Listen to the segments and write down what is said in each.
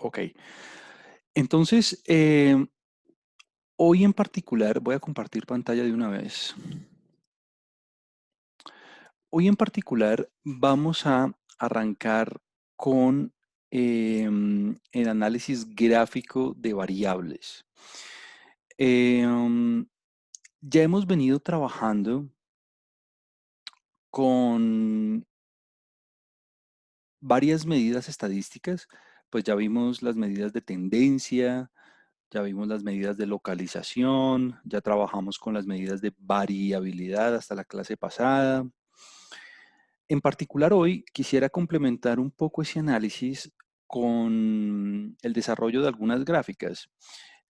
Ok. Entonces, hoy en particular voy a compartir pantalla de una vez. Hoy en particular vamos a arrancar con el análisis gráfico de variables. Em, ya hemos venido trabajando con varias medidas estadísticas, pues ya vimos las medidas de tendencia, ya vimos las medidas de localización, ya trabajamos con las medidas de variabilidad hasta la clase pasada. En particular hoy quisiera complementar un poco ese análisis con el desarrollo de algunas gráficas.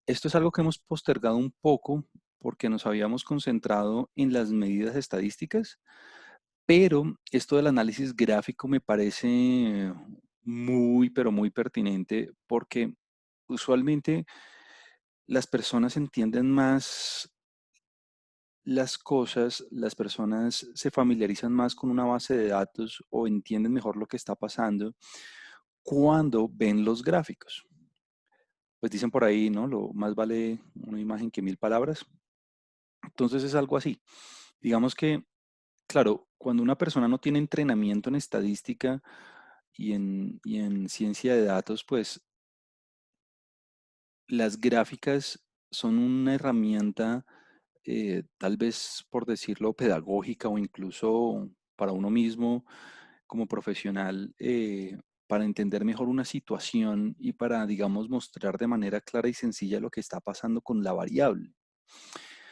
Esto es algo que hemos postergado un poco porque nos habíamos concentrado en las medidas estadísticas, pero esto del análisis gráfico me parece muy, pero muy pertinente porque usualmente las personas entienden más las cosas, las personas se familiarizan más con una base de datos o entienden mejor lo que está pasando cuando ven los gráficos. Pues dicen por ahí, ¿no? Lo más vale una imagen que mil palabras. Entonces es algo así. Digamos que, claro, cuando una persona no tiene entrenamiento en estadística y en ciencia de datos, pues las gráficas son una herramienta, tal vez por decirlo, pedagógica o incluso para uno mismo como profesional, para entender mejor una situación y para, digamos, mostrar de manera clara y sencilla lo que está pasando con la variable.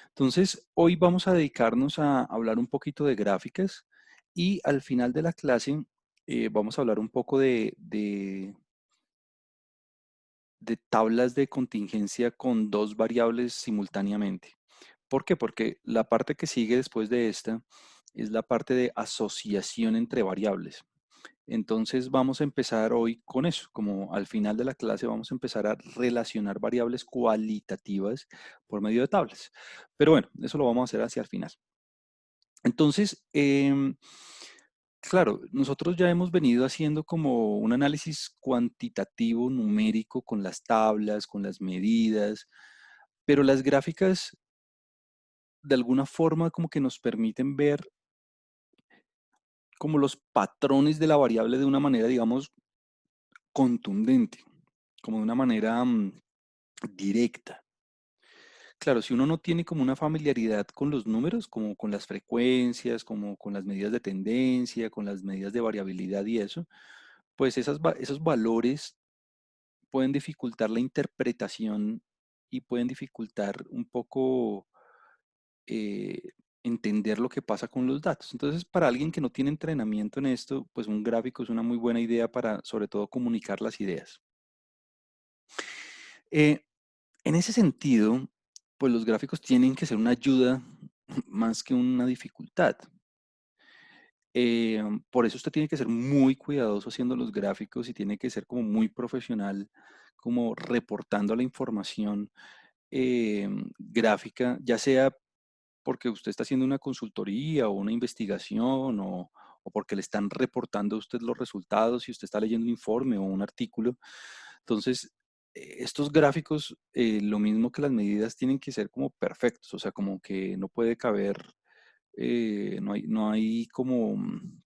Entonces, hoy vamos a dedicarnos a hablar un poquito de gráficas y al final de la clase vamos a hablar un poco de tablas de contingencia con dos variables simultáneamente. ¿Por qué? Porque la parte que sigue después de esta es la parte de asociación entre variables. Entonces vamos a empezar hoy con eso, como al final de la clase vamos a empezar a relacionar variables cualitativas por medio de tablas. Pero bueno, eso lo vamos a hacer hacia el final. Entonces, claro, nosotros ya hemos venido haciendo como un análisis cuantitativo, numérico, con las tablas, con las medidas, pero las gráficas de alguna forma como que nos permiten ver como los patrones de la variable de una manera, digamos, contundente, como de una manera directa. Claro, si uno no tiene como una familiaridad con los números, como con las frecuencias, como con las medidas de tendencia, con las medidas de variabilidad y eso, pues esos valores pueden dificultar la interpretación y pueden dificultar un poco eh, entender lo que pasa con los datos. Entonces, para alguien que no tiene entrenamiento en esto, pues un gráfico es una muy buena idea para, sobre todo, comunicar las ideas. Eh, en ese sentido, pues los gráficos tienen que ser una ayuda más que una dificultad. Por eso usted tiene que ser muy cuidadoso haciendo los gráficos y tiene que ser como muy profesional, como reportando la información gráfica, ya sea porque usted está haciendo una consultoría o una investigación o porque le están reportando a usted los resultados y usted está leyendo un informe o un artículo. Entonces, estos gráficos, lo mismo que las medidas, tienen que ser como perfectos, o sea, como que no puede caber, no hay como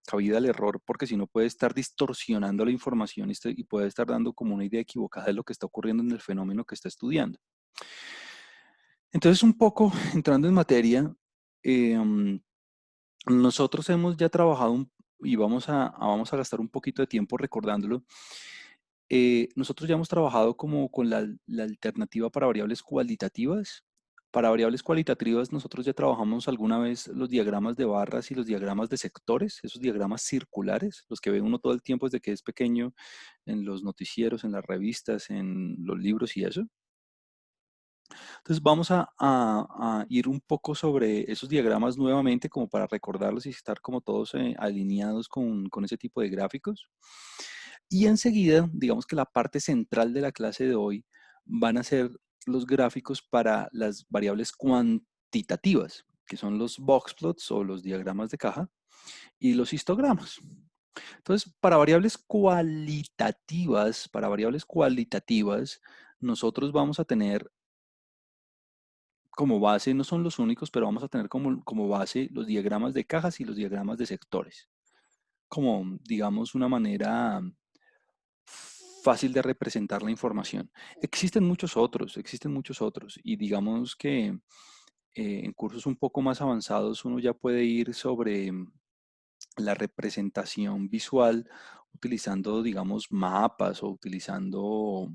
cabida al error, porque si no puede estar distorsionando la información y puede estar dando como una idea equivocada de lo que está ocurriendo en el fenómeno que está estudiando. Entonces, un poco entrando en materia, em, nosotros hemos ya trabajado y vamos a gastar un poquito de tiempo recordándolo. Nosotros ya hemos trabajado como con la alternativa para variables cualitativas. Para variables cualitativas, nosotros ya trabajamos alguna vez los diagramas de barras y los diagramas de sectores, esos diagramas circulares, los que ve uno todo el tiempo desde que es pequeño en los noticieros, en las revistas, en los libros y eso. Entonces vamos a ir un poco sobre esos diagramas nuevamente como para recordarlos y estar como todos alineados con ese tipo de gráficos. Y enseguida, digamos que la parte central de la clase de hoy van a ser los gráficos para las variables cuantitativas, que son los box plots o los diagramas de caja y los histogramas. Entonces, para variables cualitativas, nosotros vamos a tener como base, no son los únicos, pero vamos a tener como base los diagramas de cajas y los diagramas de sectores, como, digamos, una manera fácil de representar la información. Existen muchos otros, y digamos que en cursos un poco más avanzados uno ya puede ir sobre la representación visual utilizando, digamos, mapas o utilizando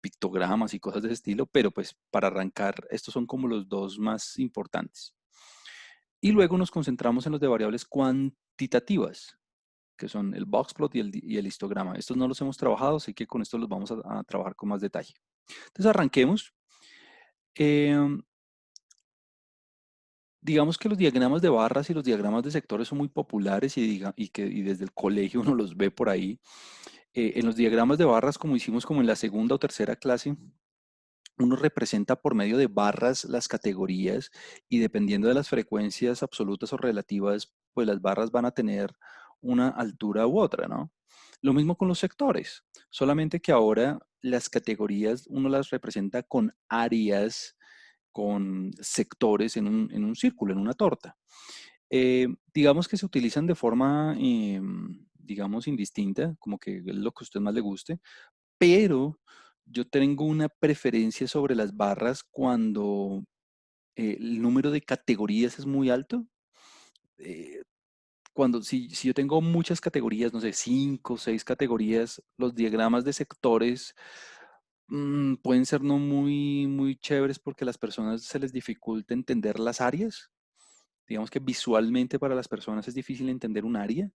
pictogramas y cosas de ese estilo, pero pues para arrancar, estos son como los dos más importantes. Y luego nos concentramos en los de variables cuantitativas, que son el boxplot y el histograma. Estos no los hemos trabajado, así que con esto los vamos a trabajar con más detalle. Entonces arranquemos. Em, digamos que los diagramas de barras y los diagramas de sectores son muy populares y desde el colegio uno los ve por ahí. En los diagramas de barras, como hicimos como en la segunda o tercera clase, uno representa por medio de barras las categorías y dependiendo de las frecuencias absolutas o relativas, pues las barras van a tener una altura u otra, ¿no? Lo mismo con los sectores, solamente que ahora las categorías uno las representa con áreas, con sectores en un círculo, en una torta. Digamos que se utilizan de forma, digamos, indistinta, como que es lo que a usted más le guste, pero yo tengo una preferencia sobre las barras cuando el número de categorías es muy alto. Eh, si yo tengo muchas categorías, no sé, 5 o 6 categorías, los diagramas de sectores pueden ser no muy chéveres porque a las personas se les dificulta entender las áreas. Digamos que visualmente para las personas es difícil entender un área,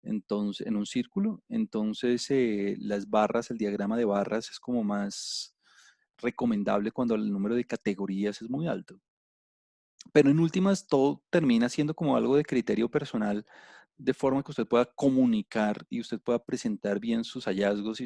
entonces, en un círculo. Entonces, las barras, el diagrama de barras es como más recomendable cuando el número de categorías es muy alto. Pero en últimas, todo termina siendo como algo de criterio personal, de forma que usted pueda comunicar y usted pueda presentar bien sus hallazgos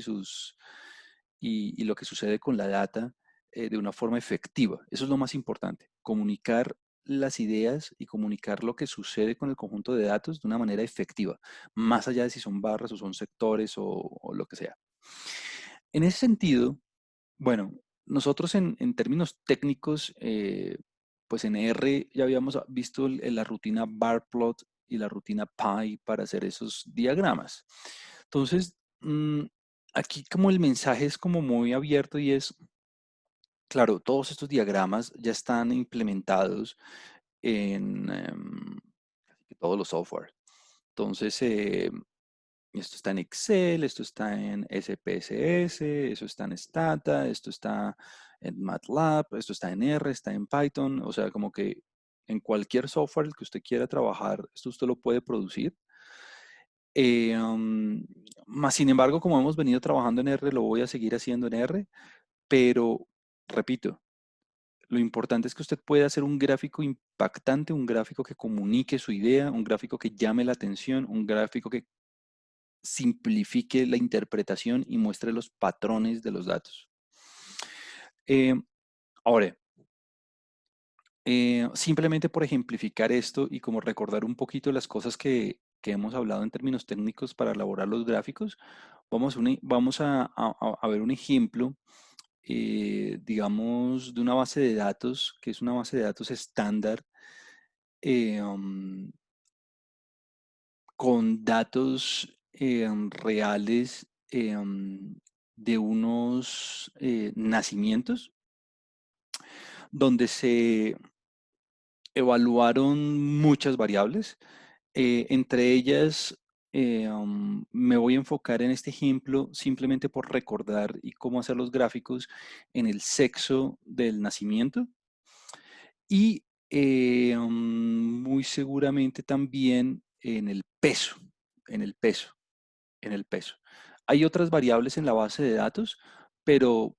y lo que sucede con la data de una forma efectiva. Eso es lo más importante, comunicar las ideas y comunicar lo que sucede con el conjunto de datos de una manera efectiva, más allá de si son barras o son sectores o lo que sea. En ese sentido, bueno, nosotros en términos técnicos, pues en R ya habíamos visto la rutina barplot y la rutina pie para hacer esos diagramas. Entonces, aquí como el mensaje es como muy abierto y es, claro, todos estos diagramas ya están implementados en casi que todos los software. Entonces, esto está en Excel, esto está en SPSS, eso está en Stata, esto está en MATLAB, esto está en R, está en Python, o sea, como que en cualquier software que usted quiera trabajar, esto usted lo puede producir. Más sin embargo, como hemos venido trabajando en R, lo voy a seguir haciendo en R, pero repito, lo importante es que usted pueda hacer un gráfico impactante, un gráfico que comunique su idea, un gráfico que llame la atención, un gráfico que simplifique la interpretación y muestre los patrones de los datos. Eh, ahora, simplemente por ejemplificar esto y como recordar un poquito las cosas que hemos hablado en términos técnicos para elaborar los gráficos, vamos a ver un ejemplo, digamos, de una base de datos, que es una base de datos estándar, um, con datos reales de unos nacimientos, donde se evaluaron muchas variables. Entre ellas, me voy a enfocar en este ejemplo simplemente por recordar y cómo hacer los gráficos en el sexo del nacimiento y muy seguramente también en el peso, en el peso. Hay otras variables en la base de datos, pero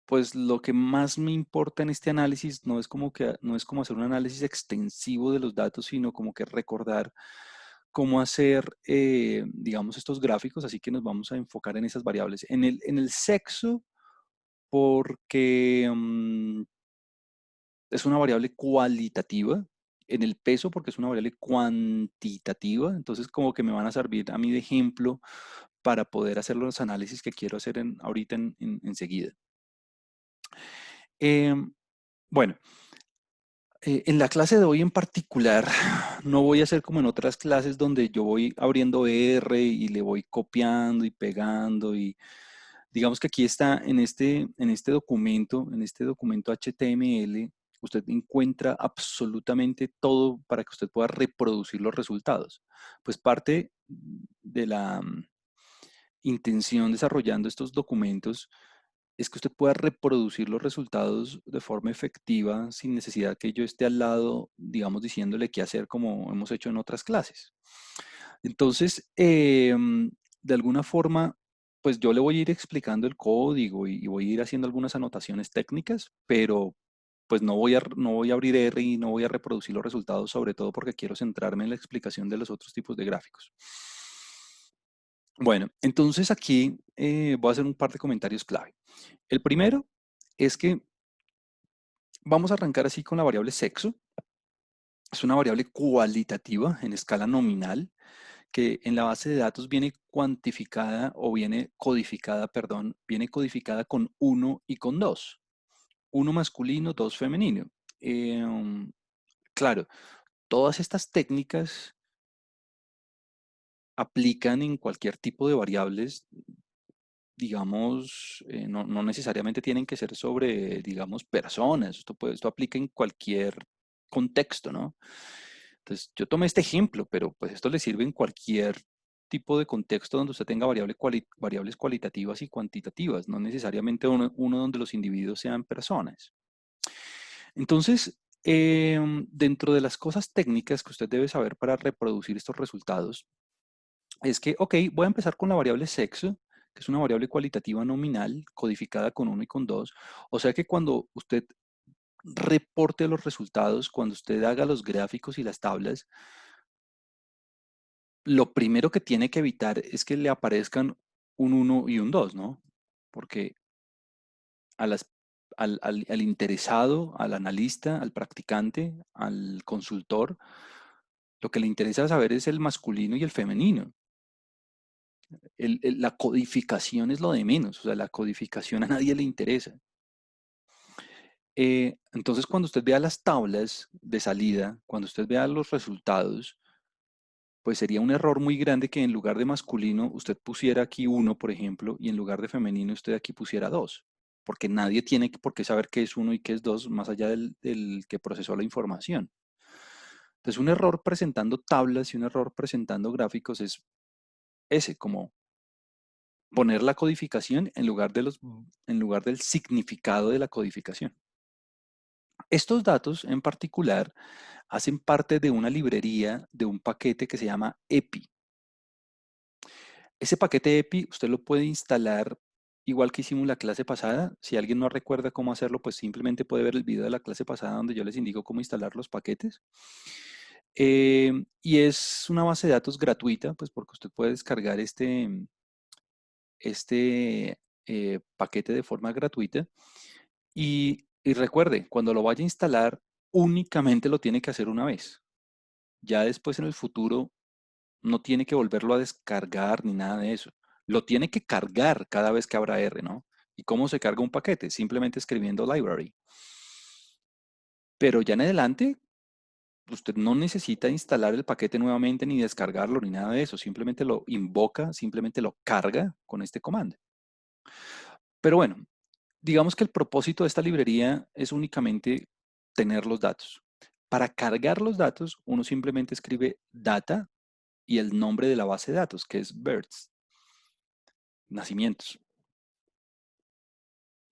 pues lo que más me importa en este análisis no es como hacer un análisis extensivo de los datos, sino como que recordar cómo hacer, digamos, estos gráficos, así que nos vamos a enfocar en esas variables. En el sexo, porque es una variable cualitativa, en el peso porque es una variable cuantitativa, entonces como que me van a servir a mí de ejemplo para poder hacer los análisis que quiero hacer ahorita enseguida. Em, bueno, en la clase de hoy en particular, no voy a hacer como en otras clases donde yo voy abriendo R y le voy copiando y pegando y digamos que aquí está en este documento HTML, usted encuentra absolutamente todo para que usted pueda reproducir los resultados. Pues parte de la intención desarrollando estos documentos es que usted pueda reproducir los resultados de forma efectiva sin necesidad que yo esté al lado, digamos, diciéndole qué hacer como hemos hecho en otras clases. Entonces, de alguna forma, pues yo le voy a ir explicando el código y voy a ir haciendo algunas anotaciones técnicas, pero pues no voy a abrir R y no voy a reproducir los resultados, sobre todo porque quiero centrarme en la explicación de los otros tipos de gráficos. Bueno, entonces aquí voy a hacer un par de comentarios clave. El primero es que vamos a arrancar así con la variable sexo. Es una variable cualitativa en escala nominal que en la base de datos viene cuantificada o viene codificada, perdón, viene codificada con uno y con 2. Uno masculino, 2 femenino. Claro, todas estas técnicas aplican en cualquier tipo de variables, digamos, no necesariamente tienen que ser sobre, digamos, personas. Esto aplica en cualquier contexto, ¿no? Entonces, yo tomé este ejemplo, pero pues esto le sirve en cualquier tipo de contexto donde usted tenga variables cualitativas y cuantitativas, no necesariamente uno donde los individuos sean personas. Entonces, dentro de las cosas técnicas que usted debe saber para reproducir estos resultados, es que, ok, voy a empezar con la variable sexo, que es una variable cualitativa nominal codificada con uno y con 2. O sea que cuando usted reporte los resultados, cuando usted haga los gráficos y las tablas, lo primero que tiene que evitar es que le aparezcan un uno y un 2, ¿no? Porque a las- al interesado, al analista, al practicante, al consultor, lo que le interesa saber es el masculino y el femenino. La codificación es lo de menos, o sea, la codificación a nadie le interesa. Entonces, cuando usted vea las tablas de salida, cuando usted vea los resultados, pues sería un error muy grande que en lugar de masculino usted pusiera aquí uno, por ejemplo, y en lugar de femenino usted aquí pusiera dos, porque nadie tiene por qué saber qué es uno y qué es dos más allá del que procesó la información. Entonces, un error presentando tablas y un error presentando gráficos es ese, como poner la codificación en lugar del significado de la codificación. Estos datos en particular hacen parte de una librería de un paquete que se llama EPI. Ese paquete EPI usted lo puede instalar igual que hicimos la clase pasada. Si alguien no recuerda cómo hacerlo, pues simplemente puede ver el video de la clase pasada donde yo les indico cómo instalar los paquetes. Y es una base de datos gratuita, pues porque usted puede descargar este paquete de forma gratuita. Y recuerde, cuando lo vaya a instalar, únicamente lo tiene que hacer una vez. Ya después en el futuro no tiene que volverlo a descargar ni nada de eso. Lo tiene que cargar cada vez que abra R, ¿no? ¿Y cómo se carga un paquete? Simplemente escribiendo library. Pero ya en adelante, usted no necesita instalar el paquete nuevamente ni descargarlo ni nada de eso. Simplemente lo invoca, simplemente lo carga con este comando. Pero bueno, digamos que el propósito de esta librería es únicamente tener los datos. Para cargar los datos, uno simplemente escribe data y el nombre de la base de datos, que es births, nacimientos.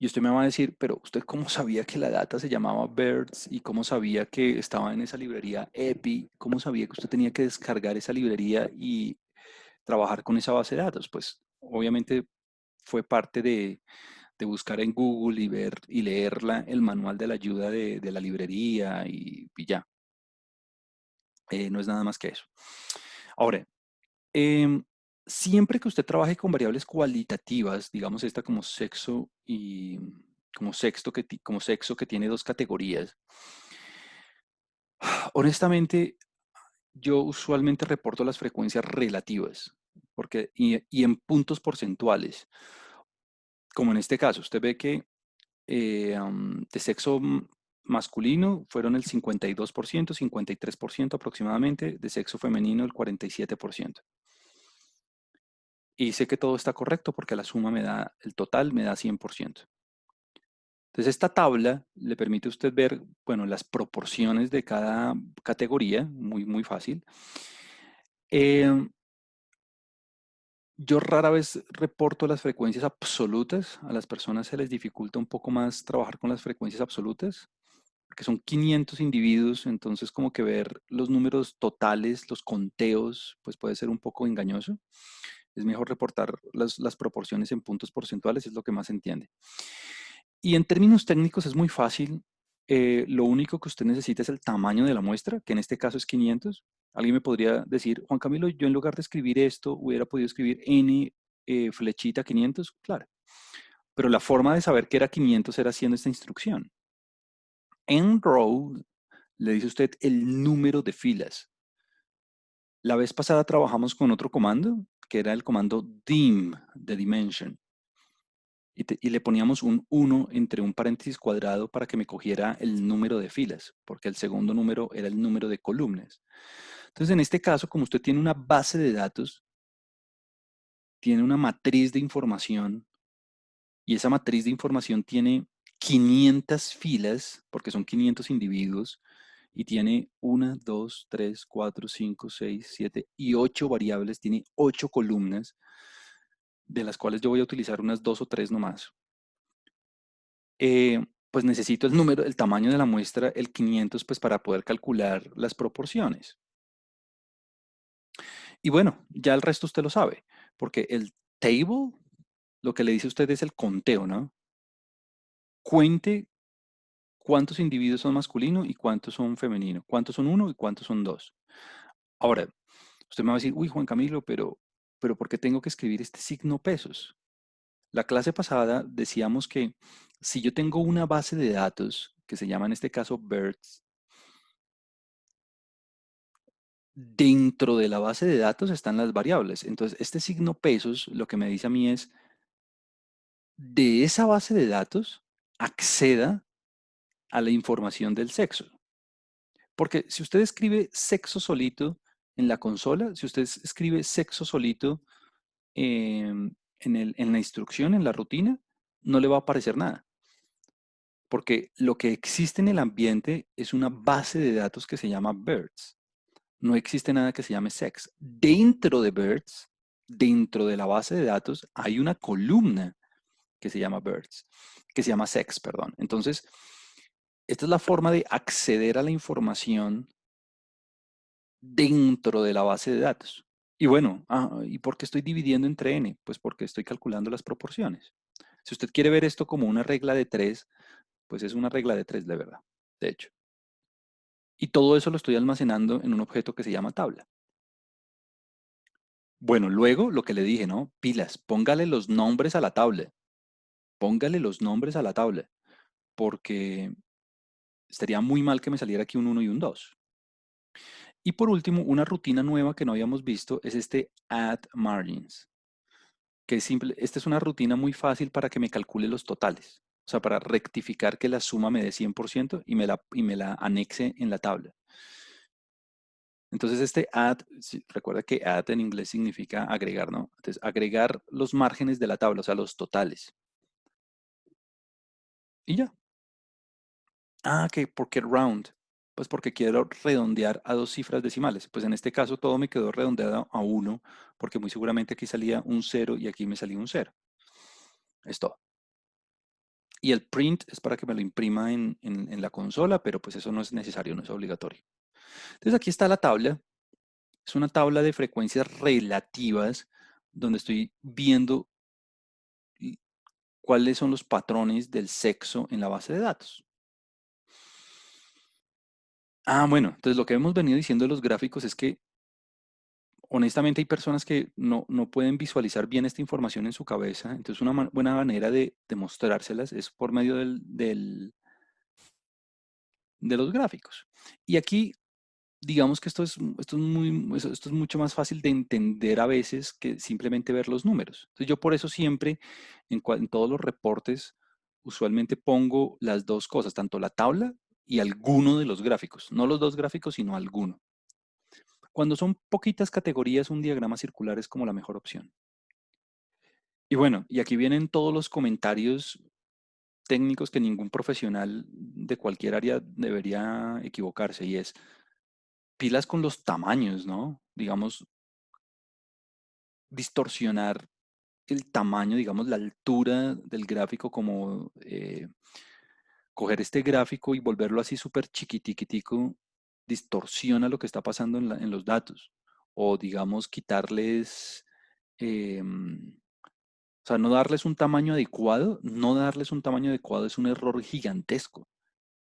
Y usted me va a decir, pero ¿usted cómo sabía que la data se llamaba births y cómo sabía que estaba en esa librería EPI? ¿Cómo sabía que usted tenía que descargar esa librería y trabajar con esa base de datos? Pues obviamente fue parte de buscar en Google y ver y leer el manual de la ayuda de la librería y ya. No es nada más que eso. Ahora, em, siempre que usted trabaje con variables cualitativas, digamos esta como sexo y como sexo que tiene dos categorías, Honestamente, yo usualmente reporto las frecuencias relativas, y en puntos porcentuales, como en este caso, usted ve que de sexo masculino fueron el 52%, 53% aproximadamente, de sexo femenino el 47%. Y sé que todo está correcto porque la suma me da, el total me da 100%. Entonces, esta tabla le permite a usted ver, bueno, las proporciones de cada categoría, muy, muy fácil. Eh, yo rara vez reporto las frecuencias absolutas. A las personas se les dificulta un poco más trabajar con las frecuencias absolutas, porque son 500 individuos, entonces como que ver los números totales, los conteos, pues puede ser un poco engañoso. Es mejor reportar las proporciones en puntos porcentuales, es lo que más se entiende. Y en términos técnicos es muy fácil. Lo único que usted necesita es el tamaño de la muestra, que en este caso es 500. Alguien me podría decir, Juan Camilo, yo en lugar de escribir esto, hubiera podido escribir n flechita 500, claro. Pero la forma de saber que era 500 era haciendo esta instrucción. En row le dice usted el número de filas. La vez pasada trabajamos con otro comando, que era el comando dim, de dimension. Y le poníamos un 1 entre un paréntesis cuadrado para que me cogiera el número de filas, porque el segundo número era el número de columnas. Entonces, en este caso, como usted tiene una base de datos, tiene una matriz de información, y esa matriz de información tiene 500 filas, porque son 500 individuos, y tiene 1, 2, 3, 4, 5, 6, 7 y 8 variables, tiene 8 columnas, de las cuales yo voy a utilizar unas 2 o 3 nomás. Pues necesito el número, el tamaño de la muestra, el 500, pues para poder calcular las proporciones. Y bueno, ya el resto usted lo sabe, porque el table, lo que le dice a usted es el conteo, ¿no? Cuente cuántos individuos son masculinos y cuántos son femeninos, cuántos son uno y cuántos son dos. Ahora, usted me va a decir, uy, Juan Camilo, pero ¿por qué tengo que escribir este signo pesos? La clase pasada decíamos que si yo tengo una base de datos, que se llama en este caso BERTS, dentro de la base de datos están las variables. Entonces, este signo pesos lo que me dice a mí es, de esa base de datos, acceda a la información del sexo. Porque si usted escribe sexo solito en la consola, si usted escribe sexo solito en la instrucción, en la rutina, no le va a aparecer nada. Porque lo que existe en el ambiente es una base de datos que se llama BERTS. No existe nada que se llame sex. Dentro de BERTS, dentro de la base de datos, hay una columna que se llama BERTS, que se llama sex, perdón. Entonces, esta es la forma de acceder a la información dentro de la base de datos. Y bueno, ¿y por qué estoy dividiendo entre n? Pues porque estoy calculando las proporciones. Si usted quiere ver esto como una regla de 3, pues es una regla de 3 de verdad, de hecho. Y todo eso lo estoy almacenando en un objeto que se llama tabla. Bueno, luego lo que le dije, ¿no? Pilas, póngale los nombres a la tabla. Póngale los nombres a la tabla, porque estaría muy mal que me saliera aquí un 1 y un 2. Y por último, una rutina nueva que no habíamos visto es este add margins, que es simple. Esta es una rutina muy fácil para que me calcule los totales, o sea, para rectificar que la suma me dé 100% y me la anexe en la tabla. Entonces este add, recuerda que add en inglés significa agregar, ¿no? Entonces agregar los márgenes de la tabla, o sea, los totales. Y ya. ¿Por qué round? Pues porque quiero redondear a dos cifras decimales. Pues en este caso todo me quedó redondeado a 1, porque muy seguramente aquí salía un 0 y aquí me salía un 0. Es todo. Y el print es para que me lo imprima en la consola, pero pues eso no es necesario, no es obligatorio. Entonces aquí está la tabla. Es una tabla de frecuencias relativas donde estoy viendo cuáles son los patrones del sexo en la base de datos. Bueno, entonces lo que hemos venido diciendo de los gráficos es que honestamente hay personas que no pueden visualizar bien esta información en su cabeza, entonces una buena manera de mostrárselas es por medio de los gráficos. Y aquí digamos que esto es mucho más fácil de entender a veces que simplemente ver los números. Entonces yo por eso siempre en todos los reportes usualmente pongo las dos cosas, tanto la tabla y alguno de los gráficos, no los dos gráficos, sino alguno. Cuando son poquitas categorías, un diagrama circular es como la mejor opción. Y bueno, y aquí vienen todos los comentarios técnicos que ningún profesional de cualquier área debería equivocarse, y es pilas con los tamaños, ¿no? Digamos, distorsionar el tamaño, digamos, la altura del gráfico, como coger este gráfico y volverlo así súper chiquitiquitico, distorsiona lo que está pasando en los datos. O digamos, quitarles, o sea, no darles un tamaño adecuado, no darles un tamaño adecuado es un error gigantesco,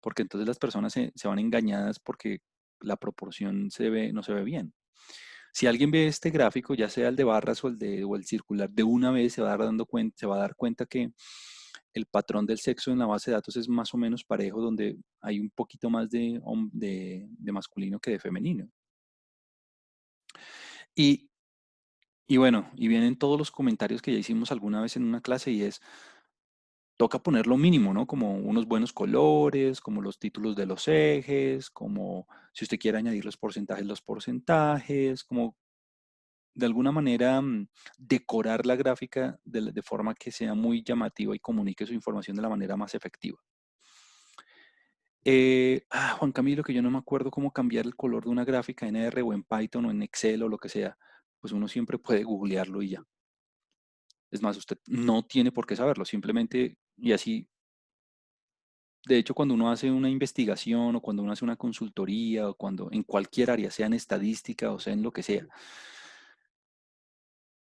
porque entonces las personas se van engañadas porque la proporción no se ve bien. Si alguien ve este gráfico, ya sea el de barras o el circular, de una vez se va a dar cuenta que el patrón del sexo en la base de datos es más o menos parejo, donde hay un poquito más de masculino que de femenino. Y, y bueno, y vienen todos los comentarios que ya hicimos alguna vez en una clase, y es, toca poner lo mínimo, ¿no? Como unos buenos colores, como los títulos de los ejes, como si usted quiere añadir los porcentajes, como de alguna manera decorar la gráfica de forma que sea muy llamativa y comunique su información de la manera más efectiva. Juan Camilo, que yo no me acuerdo cómo cambiar el color de una gráfica en R o en Python o en Excel o lo que sea, pues uno siempre puede googlearlo y ya. Es más, usted no tiene por qué saberlo, simplemente, y así, de hecho, cuando uno hace una investigación o cuando uno hace una consultoría o cuando en cualquier área, sea en estadística o sea en lo que sea,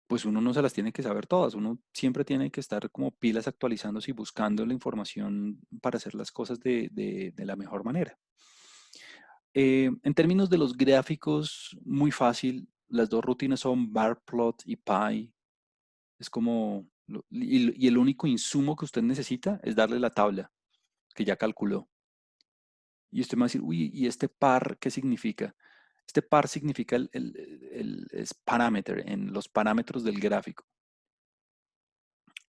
pues uno no se las tiene que saber todas, uno siempre tiene que estar como pilas actualizándose y buscando la información para hacer las cosas de la mejor manera. En términos de los gráficos, muy fácil, las dos rutinas son barplot y py, es como, y el único insumo que usted necesita es darle la tabla que ya calculó. Y usted me va a decir, uy, ¿y este par qué significa? Este par significa es parameter, en los parámetros del gráfico.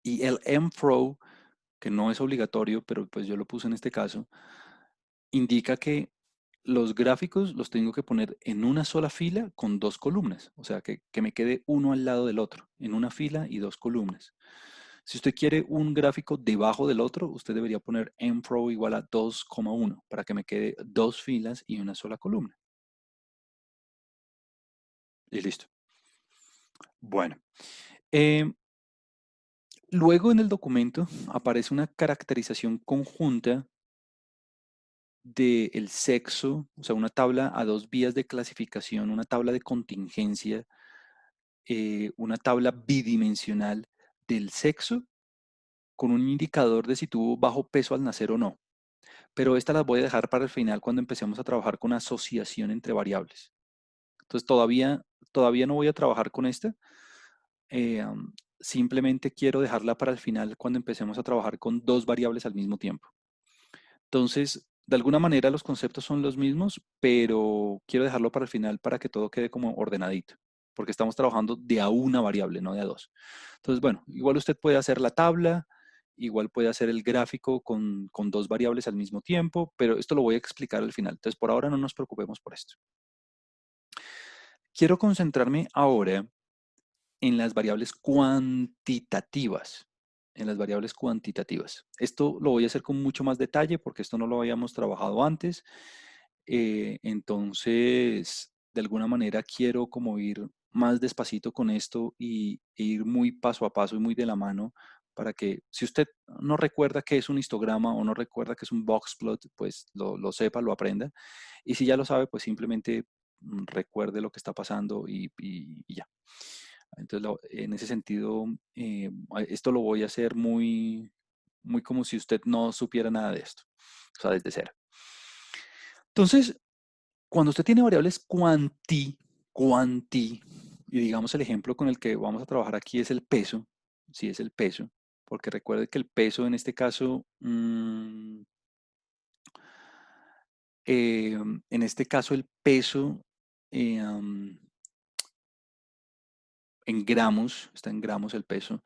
Y el mFrow, que no es obligatorio, pero pues yo lo puse en este caso, indica que los gráficos los tengo que poner en una sola fila con dos columnas, o sea, que me quede uno al lado del otro, en una fila y dos columnas. Si usted quiere un gráfico debajo del otro, usted debería poner mFrow igual a 2,1 para que me quede dos filas y una sola columna. Y listo. Bueno, em, luego en el documento aparece una caracterización conjunta del sexo, o sea, una tabla a dos vías de clasificación, una tabla de contingencia, una tabla bidimensional del sexo con un indicador de si tuvo bajo peso al nacer o no. Pero esta las voy a dejar para el final cuando empecemos a trabajar con asociación entre variables. Entonces todavía no voy a trabajar con esta. Simplemente quiero dejarla para el final cuando empecemos a trabajar con dos variables al mismo tiempo. Entonces, de alguna manera los conceptos son los mismos, pero quiero dejarlo para el final para que todo quede como ordenadito, porque estamos trabajando de a una variable, no de a dos. Entonces, bueno, igual usted puede hacer la tabla, igual puede hacer el gráfico con dos variables al mismo tiempo, pero esto lo voy a explicar al final. Entonces, por ahora no nos preocupemos por esto. Quiero concentrarme ahora en las variables cuantitativas. En las variables cuantitativas. Esto lo voy a hacer con mucho más detalle porque esto no lo habíamos trabajado antes. Entonces, de alguna manera quiero como ir más despacito con esto e ir muy paso a paso y muy de la mano para que si usted no recuerda qué es un histograma o no recuerda qué es un box plot, pues lo sepa, lo aprenda. Y si ya lo sabe, pues simplemente recuerde lo que está pasando y ya. Entonces, en ese sentido, esto lo voy a hacer muy como si usted no supiera nada de esto, o sea, desde cero. Entonces, cuando usted tiene variables cuanti, y digamos el ejemplo con el que vamos a trabajar aquí es el peso, sí es el peso, porque recuerde que el peso en este caso En este caso, el peso en gramos, está en gramos el peso,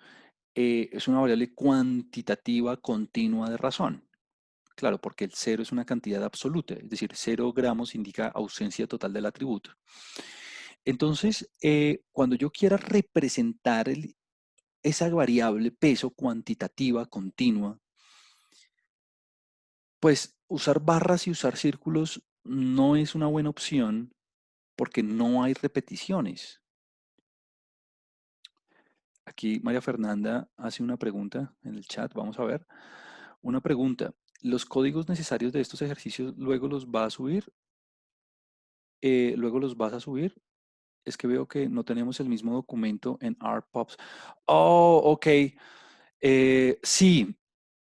es una variable cuantitativa continua de razón. Claro, porque el cero es una cantidad absoluta, es decir, 0 gramos indica ausencia total del atributo. Entonces, cuando yo quiera representar esa variable peso cuantitativa continua, pues usar barras y usar círculos no es una buena opción porque no hay repeticiones. Aquí María Fernanda hace una pregunta en el chat, vamos a ver. Una pregunta, ¿los códigos necesarios de estos ejercicios luego los va a subir? ¿Luego los vas a subir? Es que veo que no tenemos el mismo documento en ARPOPS. Oh, ok. Sí.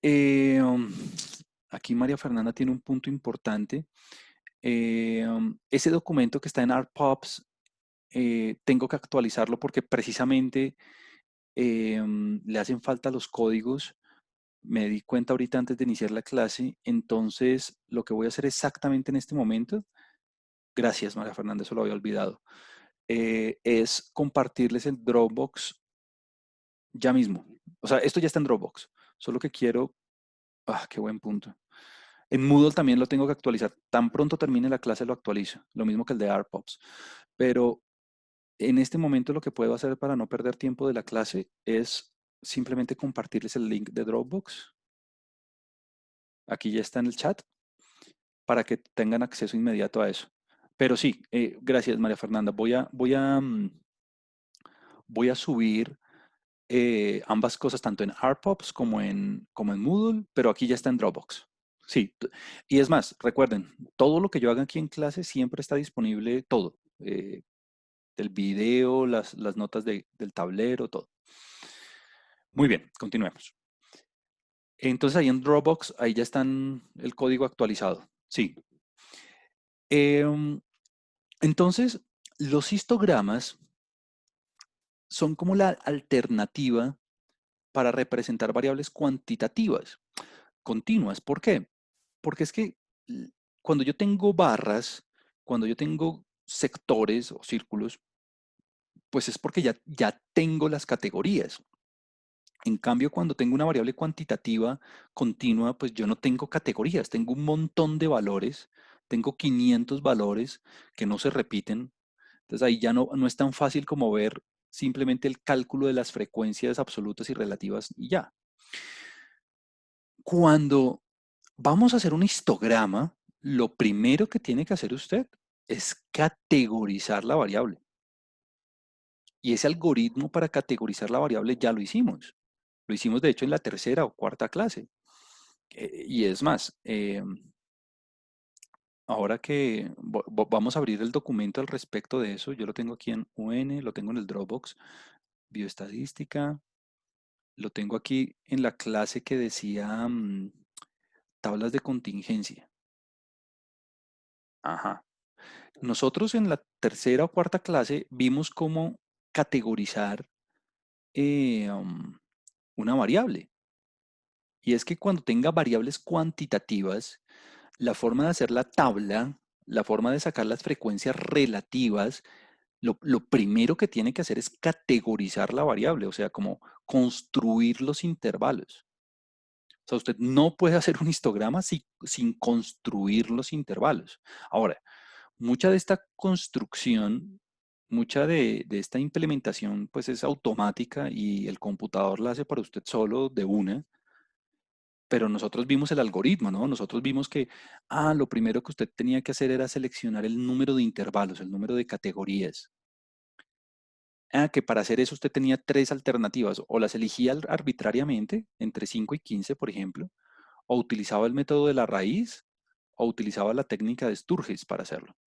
Eh, um, Aquí María Fernanda tiene un punto importante. Ese documento que está en ARPOPS, tengo que actualizarlo porque precisamente le hacen falta los códigos. Me di cuenta ahorita antes de iniciar la clase. Entonces, lo que voy a hacer exactamente en este momento, gracias María Fernanda, eso lo había olvidado, es compartirles el Dropbox ya mismo. O sea, esto ya está en Dropbox. Solo que quiero, qué buen punto. En Moodle también lo tengo que actualizar. Tan pronto termine la clase lo actualizo. Lo mismo que el de AirPops. Pero en este momento lo que puedo hacer para no perder tiempo de la clase es simplemente compartirles el link de Dropbox. Aquí ya está en el chat para que tengan acceso inmediato a eso. Pero sí, gracias María Fernanda. Voy a subir ambas cosas tanto en AirPops como en Moodle, pero aquí ya está en Dropbox. Sí, y es más, recuerden, todo lo que yo haga aquí en clase siempre está disponible, todo. El video, las notas del tablero, todo. Muy bien, continuemos. Entonces ahí en Dropbox, ahí ya están el código actualizado. Sí. Em, entonces, los histogramas son como la alternativa para representar variables cuantitativas, continuas. ¿Por qué? Porque es que cuando yo tengo barras, cuando yo tengo sectores o círculos, pues es porque ya tengo las categorías. En cambio, cuando tengo una variable cuantitativa continua, pues yo no tengo categorías, tengo un montón de valores, tengo 500 valores que no se repiten. Entonces ahí ya no es tan fácil como ver simplemente el cálculo de las frecuencias absolutas y relativas y ya. Cuando vamos a hacer un histograma, lo primero que tiene que hacer usted es categorizar la variable. Y ese algoritmo para categorizar la variable ya lo hicimos. Lo hicimos de hecho en la tercera o cuarta clase. Y es más, ahora que vamos a abrir el documento al respecto de eso, yo lo tengo aquí en UN, lo tengo en el Dropbox, bioestadística, lo tengo aquí en la clase que decía tablas de contingencia. Ajá. Nosotros en la tercera o cuarta clase vimos cómo categorizar una variable. Y es que cuando tenga variables cuantitativas, la forma de hacer la tabla, la forma de sacar las frecuencias relativas, lo primero que tiene que hacer es categorizar la variable, o sea, como construir los intervalos. O sea, usted no puede hacer un histograma sin construir los intervalos. Ahora, mucha de esta construcción, mucha de esta implementación, pues es automática y el computador la hace para usted solo de una, pero nosotros vimos el algoritmo, ¿no? Nosotros vimos que, lo primero que usted tenía que hacer era seleccionar el número de intervalos, el número de categorías. Que para hacer eso usted tenía tres alternativas, o las elegía arbitrariamente, entre 5 y 15, por ejemplo, o utilizaba el método de la raíz, o utilizaba la técnica de Sturges para hacerlo.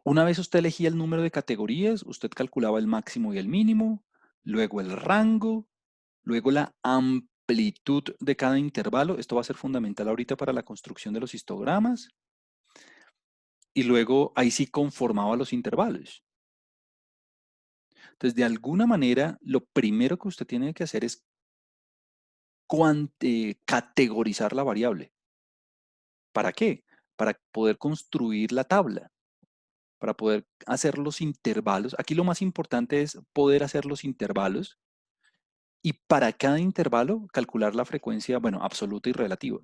Una vez usted elegía el número de categorías, usted calculaba el máximo y el mínimo, luego el rango, luego la amplitud de cada intervalo. Esto va a ser fundamental ahorita para la construcción de los histogramas. Y luego ahí sí conformaba los intervalos. Entonces, de alguna manera, lo primero que usted tiene que hacer es categorizar la variable. ¿Para qué? Para poder construir la tabla, para poder hacer los intervalos. Aquí lo más importante es poder hacer los intervalos y para cada intervalo calcular la frecuencia, bueno, absoluta y relativa.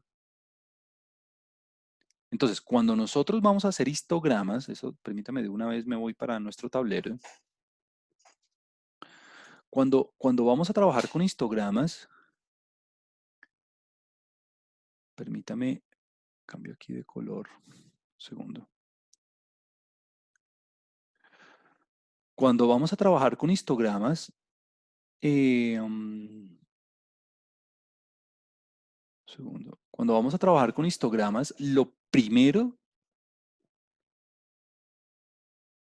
Entonces, cuando nosotros vamos a hacer histogramas, eso permítame de una vez me voy para nuestro tablero. Cuando vamos a trabajar con histogramas, permítame, cambio aquí de color, un segundo. Cuando vamos a trabajar con histogramas, segundo. Cuando vamos a trabajar con histogramas, lo primero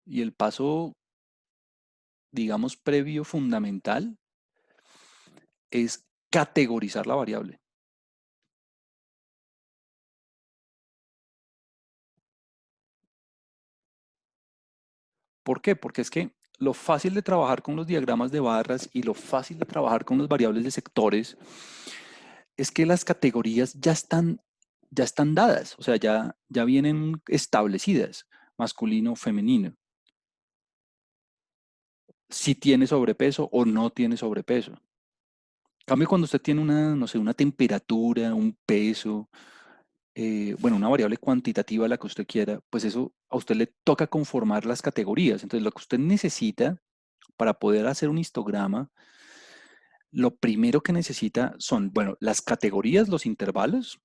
y el paso, digamos, previo fundamental es categorizar la variable. ¿Por qué? Porque es que lo fácil de trabajar con los diagramas de barras y lo fácil de trabajar con las variables de sectores es que las categorías ya están dadas, o sea, ya vienen establecidas, masculino, femenino, si tiene sobrepeso o no tiene sobrepeso. En cambio, cuando usted tiene una, no sé, una temperatura, un peso, bueno, una variable cuantitativa, la que usted quiera, pues eso a usted le toca conformar las categorías. Entonces, lo que usted necesita para poder hacer un histograma, lo primero que necesita son, bueno, las categorías, los intervalos.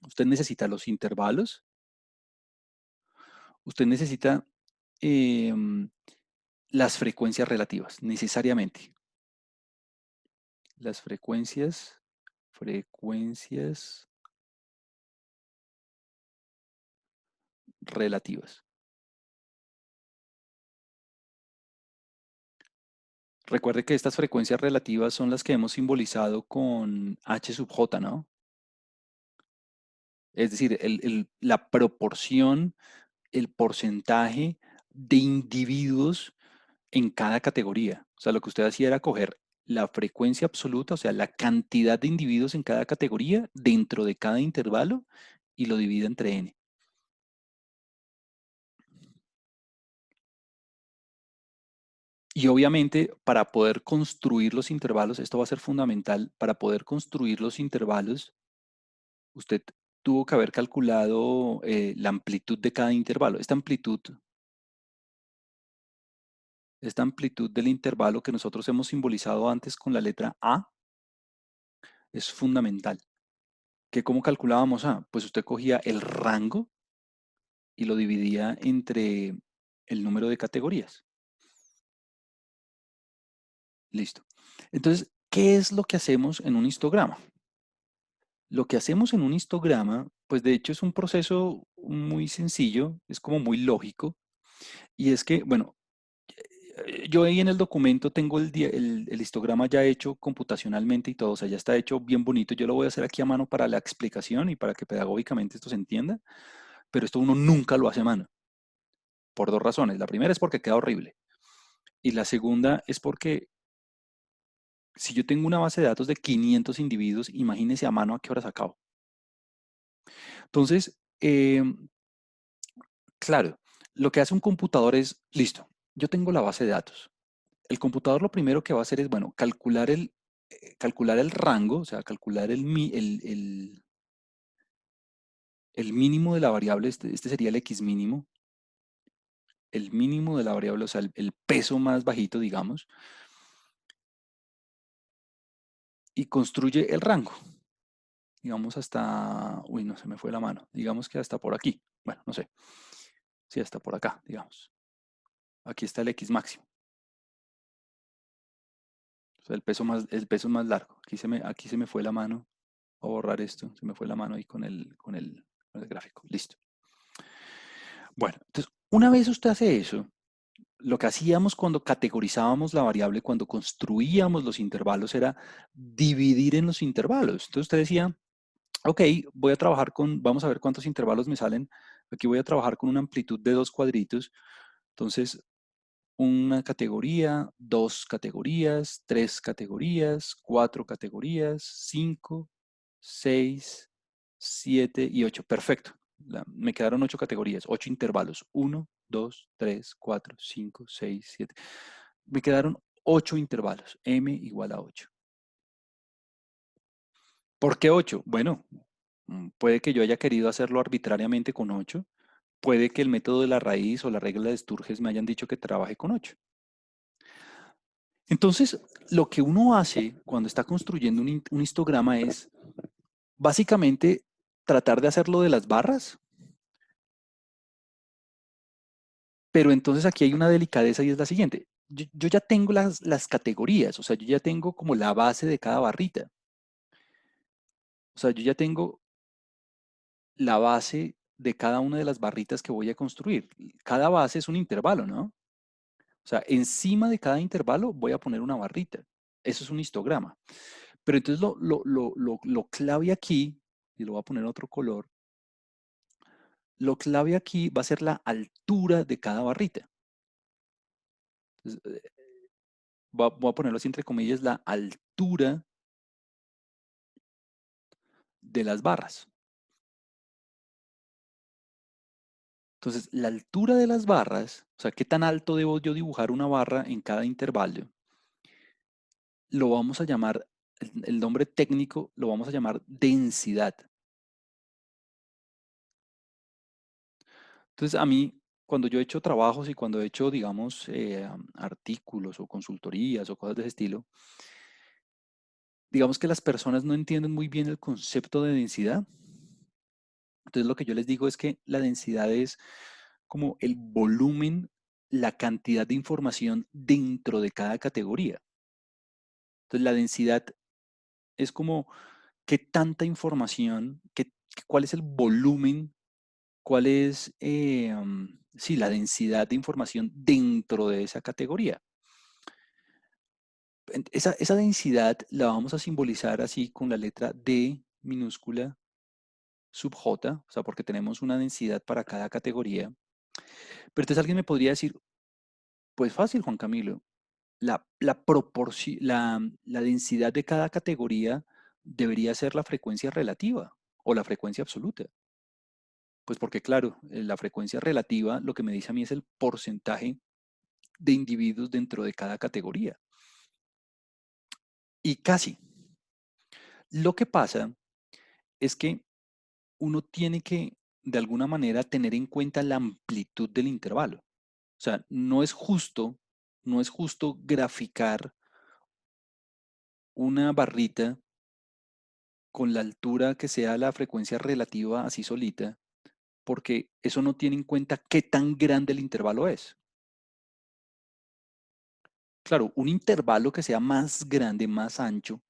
Usted necesita los intervalos. Usted necesita em, las frecuencias relativas, necesariamente. Las frecuencias relativas. Recuerde que estas frecuencias relativas son las que hemos simbolizado con H sub J, ¿no? Es decir, la proporción, el porcentaje de individuos en cada categoría. O sea, lo que usted hacía era coger la frecuencia absoluta, o sea, la cantidad de individuos en cada categoría dentro de cada intervalo y lo divide entre n. Y obviamente, para poder construir los intervalos, esto va a ser fundamental, para poder construir los intervalos, usted tuvo que haber calculado la amplitud de cada intervalo. Esta amplitud del intervalo que nosotros hemos simbolizado antes con la letra A es fundamental. ¿Que cómo calculábamos A? Pues usted cogía el rango y lo dividía entre el número de categorías. Listo. Entonces, ¿qué es lo que hacemos en un histograma? Lo que hacemos en un histograma, pues de hecho es un proceso muy sencillo, es como muy lógico, y es que, bueno, yo ahí en el documento tengo el histograma ya hecho computacionalmente y todo, o sea, ya está hecho bien bonito. Yo lo voy a hacer aquí a mano para la explicación y para que pedagógicamente esto se entienda, pero esto uno nunca lo hace a mano, por dos razones. La primera es porque queda horrible, y la segunda es porque si yo tengo una base de datos de 500 individuos, imagínese a mano a qué horas acabo. Entonces, claro, lo que hace un computador es, listo, yo tengo la base de datos. El computador lo primero que va a hacer es, bueno, calcular el rango, o sea, calcular el mínimo de la variable, este sería el X mínimo, el mínimo de la variable, o sea, el peso más bajito, digamos, y construye el rango, digamos hasta, uy, no se me fue la mano, digamos que hasta por aquí, bueno, no sé, sí, hasta por acá, digamos. Aquí está el X máximo, o sea, el peso más largo. Aquí se me fue la mano a borrar esto, se me fue la mano ahí con el gráfico, listo. Bueno, entonces, una vez usted hace eso, lo que hacíamos cuando categorizábamos la variable, cuando construíamos los intervalos, era dividir en los intervalos. Entonces usted decía, ok, voy a trabajar vamos a ver cuántos intervalos me salen. Aquí voy a trabajar con una amplitud de 2 cuadritos. Entonces, una categoría, 2 categorías, 3 categorías, 4 categorías, 5, 6, 7 y 8. Perfecto. Me quedaron 8 categorías, 8 intervalos. 1, 2, 3, 4, 5, 6, 7. Me quedaron 8 intervalos. M igual a 8. ¿Por qué 8? Bueno, puede que yo haya querido hacerlo arbitrariamente con 8. Puede que el método de la raíz o la regla de Sturges me hayan dicho que trabaje con 8. Entonces, lo que uno hace cuando está construyendo un histograma es básicamente tratar de hacerlo de las barras, pero entonces aquí hay una delicadeza y es la siguiente. Yo ya tengo las categorías, o sea, yo ya tengo como la base de cada barrita. O sea, yo ya tengo la base de cada una de las barritas que voy a construir. Cada base es un intervalo, ¿no? O sea, encima de cada intervalo voy a poner una barrita. Eso es un histograma. Pero entonces lo clave aquí, y lo voy a poner en otro color, lo clave aquí va a ser la altura de cada barrita. Entonces, voy a ponerlo así entre comillas, la altura de las barras. Entonces, la altura de las barras, o sea, qué tan alto debo yo dibujar una barra en cada intervalo, lo vamos a llamar, el nombre técnico lo vamos a llamar densidad. Entonces, a mí, cuando yo he hecho trabajos y cuando he hecho, digamos, artículos o consultorías o cosas de ese estilo, digamos que las personas no entienden muy bien el concepto de densidad. Entonces, lo que yo les digo es que la densidad es como el volumen, la cantidad de información dentro de cada categoría. Entonces, la densidad es como qué tanta información, cuál es el volumen, cuál es, sí, la densidad de información dentro de esa categoría. Esa densidad la vamos a simbolizar así con la letra D minúscula sub J, o sea, porque tenemos una densidad para cada categoría. Pero entonces alguien me podría decir, pues fácil, Juan Camilo, la densidad de cada categoría debería ser la frecuencia relativa o la frecuencia absoluta. Pues porque claro, la frecuencia relativa lo que me dice a mí es el porcentaje de individuos dentro de cada categoría. Y casi. Lo que pasa es que uno tiene que, de alguna manera, tener en cuenta la amplitud del intervalo. O sea, no es justo graficar una barrita con la altura que sea la frecuencia relativa así solita, porque eso no tiene en cuenta qué tan grande el intervalo es. Claro, un intervalo que sea más grande, más ancho,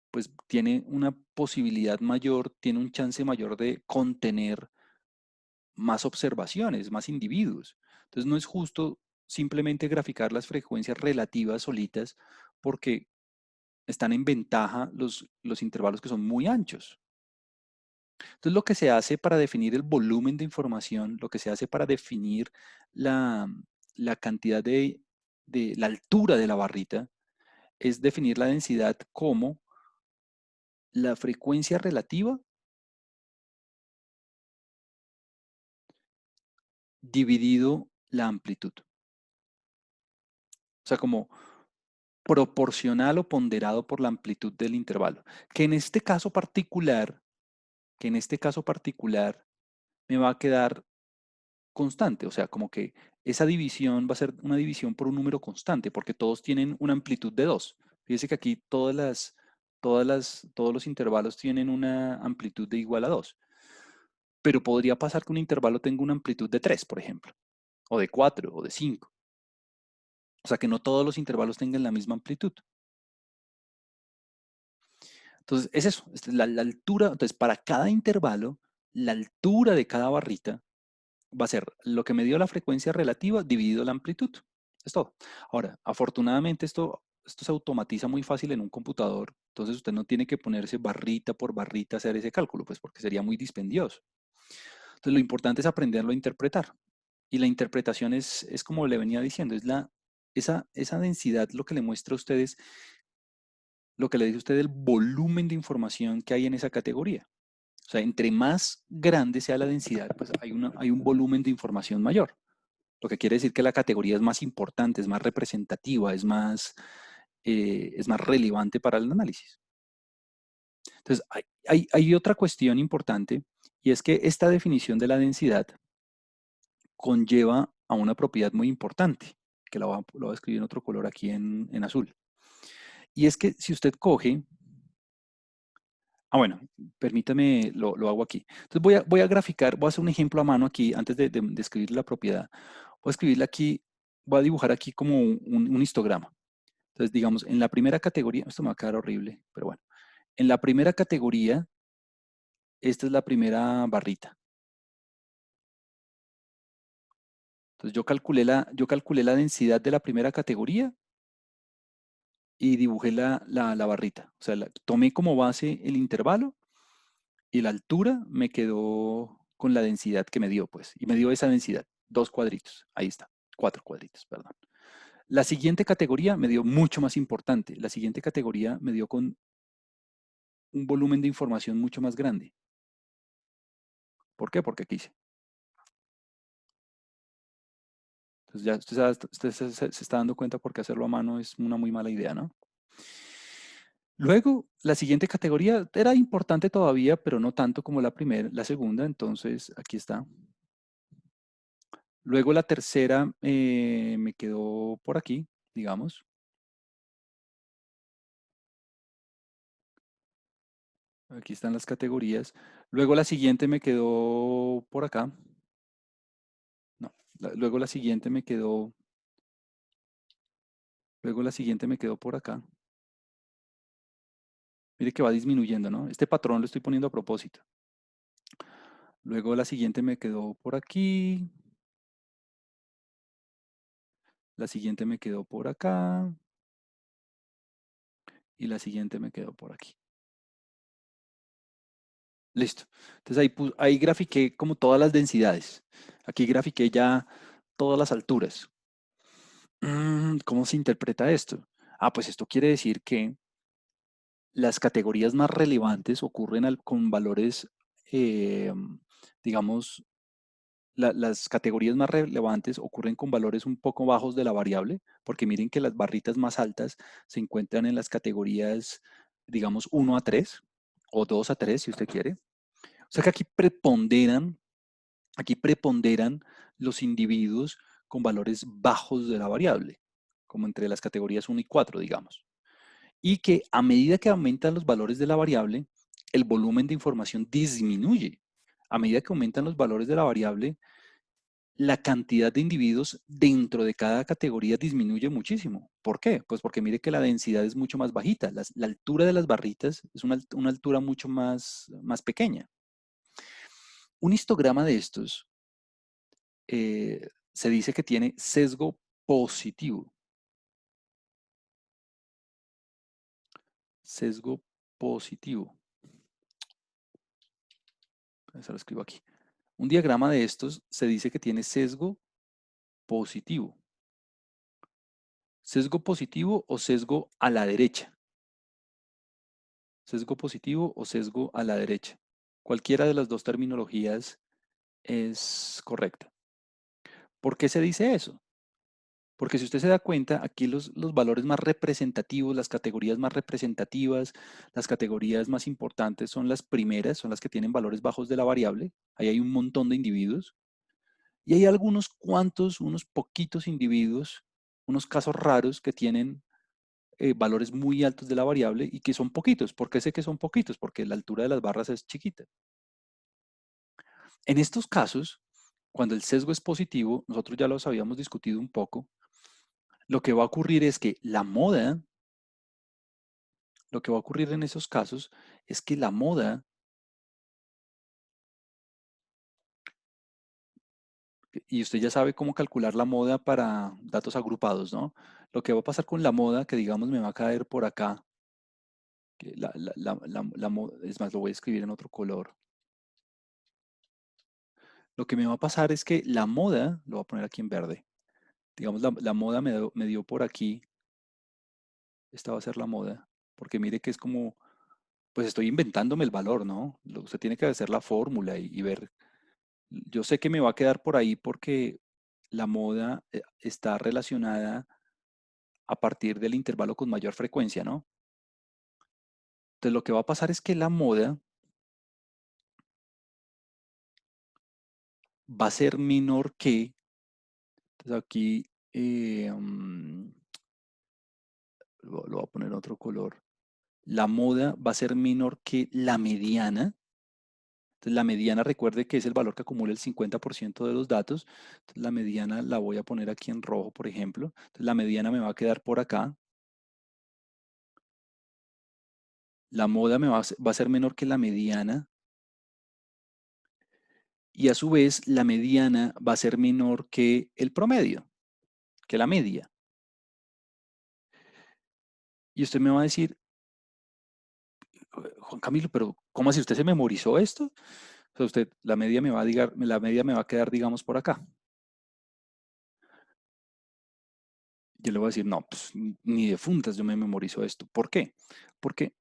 pues tiene una posibilidad mayor, tiene un chance mayor de contener más observaciones, más individuos. Entonces no es justo simplemente graficar las frecuencias relativas solitas porque están en ventaja los intervalos que son muy anchos. Entonces lo que se hace para definir el volumen de información, lo que se hace para definir la, la cantidad de la altura de la barrita, es definir la densidad como la frecuencia relativa dividido la amplitud. O sea, como proporcional o ponderado por la amplitud del intervalo. Que en este caso particular, que en este caso particular me va a quedar constante. O sea, como que esa división va a ser una división por un número constante, porque todos tienen una amplitud de 2. Fíjese que aquí todos los intervalos tienen una amplitud de igual a 2. Pero podría pasar que un intervalo tenga una amplitud de 3, por ejemplo, o de 4, o de 5. O sea, que no todos los intervalos tengan la misma amplitud. Entonces, es eso, la altura. Entonces, para cada intervalo, la altura de cada barrita va a ser lo que me dio la frecuencia relativa dividido la amplitud. Es todo. Ahora, afortunadamente esto se automatiza muy fácil en un computador, entonces usted no tiene que ponerse barrita por barrita a hacer ese cálculo, pues porque sería muy dispendioso. Entonces, lo importante es aprenderlo a interpretar. Y la interpretación es como le venía diciendo, esa densidad lo que le muestra a ustedes, lo que le dice a usted el volumen de información que hay en esa categoría. O sea, entre más grande sea la densidad, pues hay un volumen de información mayor. Lo que quiere decir que la categoría es más importante, es más representativa, es más relevante para el análisis. Entonces, hay otra cuestión importante y es que esta definición de la densidad conlleva a una propiedad muy importante, que lo voy a escribir en otro color aquí en azul. Y es que si usted coge, bueno, permítame, lo hago aquí. Entonces voy a graficar, voy a hacer un ejemplo a mano aquí antes de escribir la propiedad. Voy a escribirle aquí, voy a dibujar aquí como un histograma. Entonces, digamos, en la primera categoría, esto me va a quedar horrible, pero bueno, en la primera categoría, esta es la primera barrita. Entonces yo calculé la densidad de la primera categoría y dibujé la barrita. O sea, tomé como base el intervalo y la altura me quedó con la densidad que me dio, pues. Y me dio esa densidad, 2 cuadritos. Ahí está, 4 cuadritos, perdón. La siguiente categoría me dio mucho más importante. La siguiente categoría me dio con un volumen de información mucho más grande. ¿Por qué? Porque quise. Entonces ya usted se está dando cuenta porque hacerlo a mano es una muy mala idea, ¿no? Luego, la siguiente categoría era importante todavía, pero no tanto como la primera, la segunda, entonces aquí está. Luego la tercera me quedó por aquí, digamos. Aquí están las categorías. Luego la siguiente me quedó por acá. No, luego la siguiente me quedó, luego la siguiente me quedó por acá. Mire que va disminuyendo, ¿no? Este patrón lo estoy poniendo a propósito. Luego la siguiente me quedó por aquí. La siguiente me quedó por acá. Y la siguiente me quedó por aquí. Listo. Entonces ahí grafiqué como todas las densidades. Aquí grafiqué ya todas las alturas. ¿Cómo se interpreta esto? Pues esto quiere decir que las categorías más relevantes ocurren con valores, eh, digamos, las categorías más relevantes ocurren con valores un poco bajos de la variable, porque miren que las barritas más altas se encuentran en las categorías, digamos, 1 a 3 o 2 a 3 si usted quiere. O sea que aquí preponderan los individuos con valores bajos de la variable, como entre las categorías 1 y 4, digamos. Y que a medida que aumentan los valores de la variable, el volumen de información disminuye. A medida que aumentan los valores de la variable, la cantidad de individuos dentro de cada categoría disminuye muchísimo. ¿Por qué? Pues porque mire que la densidad es mucho más bajita. La altura de las barritas es una altura mucho más pequeña. Un histograma de estos se dice que tiene sesgo positivo. Sesgo positivo. Eso lo escribo aquí. Un diagrama de estos se dice que tiene sesgo positivo. Sesgo positivo o sesgo a la derecha. Sesgo positivo o sesgo a la derecha. Cualquiera de las dos terminologías es correcta. ¿Por qué se dice eso? Porque si usted se da cuenta, aquí los valores más representativos, las categorías más representativas, las categorías más importantes son las primeras, son las que tienen valores bajos de la variable. Ahí hay un montón de individuos. Y hay algunos cuantos, unos poquitos individuos, unos casos raros que tienen valores muy altos de la variable y que son poquitos. ¿Por qué sé que son poquitos? Porque la altura de las barras es chiquita. En estos casos, cuando el sesgo es positivo, nosotros ya los habíamos discutido un poco, lo que va a ocurrir es que lo que va a ocurrir en esos casos es que la moda, y usted ya sabe cómo calcular la moda para datos agrupados, ¿no? Lo que va a pasar con la moda, que digamos me va a caer por acá, que es más, lo voy a escribir en otro color. Lo que me va a pasar es que la moda, lo voy a poner aquí en verde, digamos la moda me dio por aquí, esta va a ser la moda, porque mire que es como pues estoy inventándome el valor, ¿no? Usted tiene que hacer la fórmula y ver. Yo sé que me va a quedar por ahí porque la moda está relacionada a partir del intervalo con mayor frecuencia, ¿no? Entonces lo que va a pasar es que la moda va a ser menor que, entonces aquí lo voy a poner otro color. La moda va a ser menor que la mediana. Entonces, la mediana, recuerde que es el valor que acumula el 50% de los datos. Entonces, la mediana la voy a poner aquí en rojo, por ejemplo. Entonces, la mediana me va a quedar por acá. La moda va a ser menor que la mediana. Y a su vez, la mediana va a ser menor que el promedio, que la media. Y usted me va a decir, Juan Camilo, pero ¿cómo así usted se memorizó esto? O sea, usted, la media me va a quedar, digamos, por acá. Yo le voy a decir, no, pues ni de funtas yo me memorizo esto. ¿Por qué? Porque,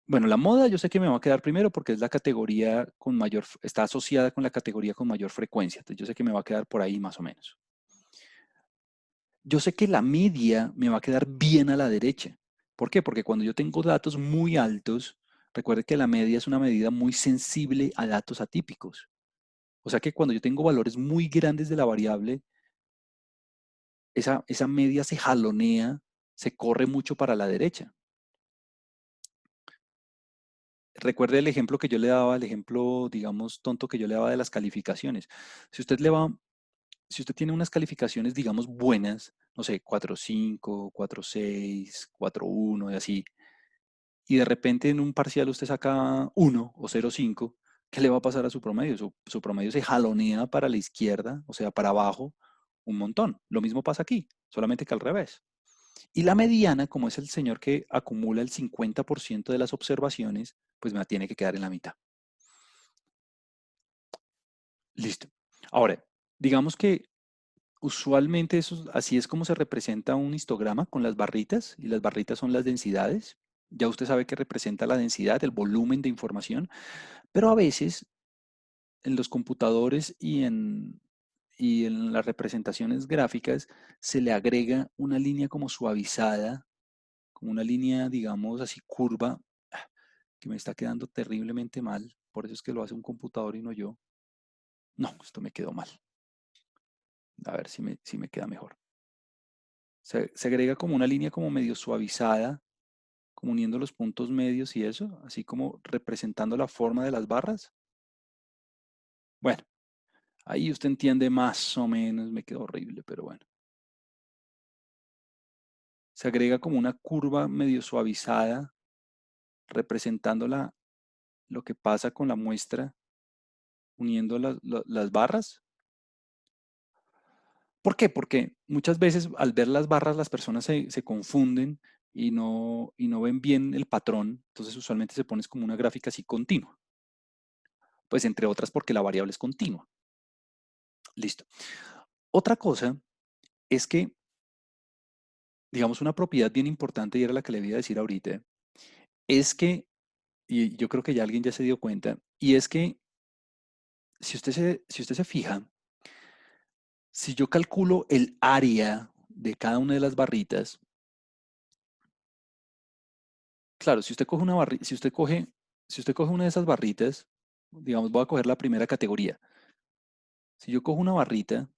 bueno, la moda yo sé que me va a quedar primero porque es la categoría con mayor, está asociada con la categoría con mayor frecuencia. Entonces yo sé que me va a quedar por ahí más o menos. Yo sé que la media me va a quedar bien a la derecha. ¿Por qué? Porque cuando yo tengo datos muy altos, recuerde que la media es una medida muy sensible a datos atípicos. O sea que cuando yo tengo valores muy grandes de la variable, esa media se jalonea, se corre mucho para la derecha. Recuerde el ejemplo que yo le daba, el ejemplo, digamos, tonto que yo le daba de las calificaciones. Si usted le va, si usted tiene unas calificaciones, digamos, buenas, no sé, 4.5, 4.6, 4.1 y así, y de repente en un parcial usted saca 1 o 0.5, ¿qué le va a pasar a su promedio? Su promedio se jalonea para la izquierda, o sea, para abajo, un montón. Lo mismo pasa aquí, solamente que al revés. Y la mediana, como es el señor que acumula el 50% de las observaciones, pues me la tiene que quedar en la mitad. Listo. Ahora, digamos que usualmente así es como se representa un histograma con las barritas, y las barritas son las densidades. Ya usted sabe que representa la densidad, el volumen de información, pero a veces en los computadores y en las representaciones gráficas se le agrega una línea como suavizada, como una línea, digamos así, curva, que me está quedando terriblemente mal. Por eso es que lo hace un computador y no yo. No, esto me quedó mal. A ver si me queda mejor. Se agrega como una línea como medio suavizada, como uniendo los puntos medios y eso, así como representando la forma de las barras. Bueno, ahí usted entiende más o menos, me quedó horrible, pero bueno. Se agrega como una curva medio suavizada, representando lo que pasa con la muestra, uniendo las barras. ¿Por qué? Porque muchas veces al ver las barras las personas se confunden y no ven bien el patrón, entonces usualmente se pone como una gráfica así continua, pues entre otras porque la variable es continua. Listo. Otra cosa es que, digamos, una propiedad bien importante, y era la que le voy a decir ahorita, es que, y yo creo que ya alguien ya se dio cuenta, y es que si usted se fija, si yo calculo el área de cada una de las barritas, claro, si usted coge una de esas barritas, digamos, voy a coger la primera categoría. Si yo cojo una barrita,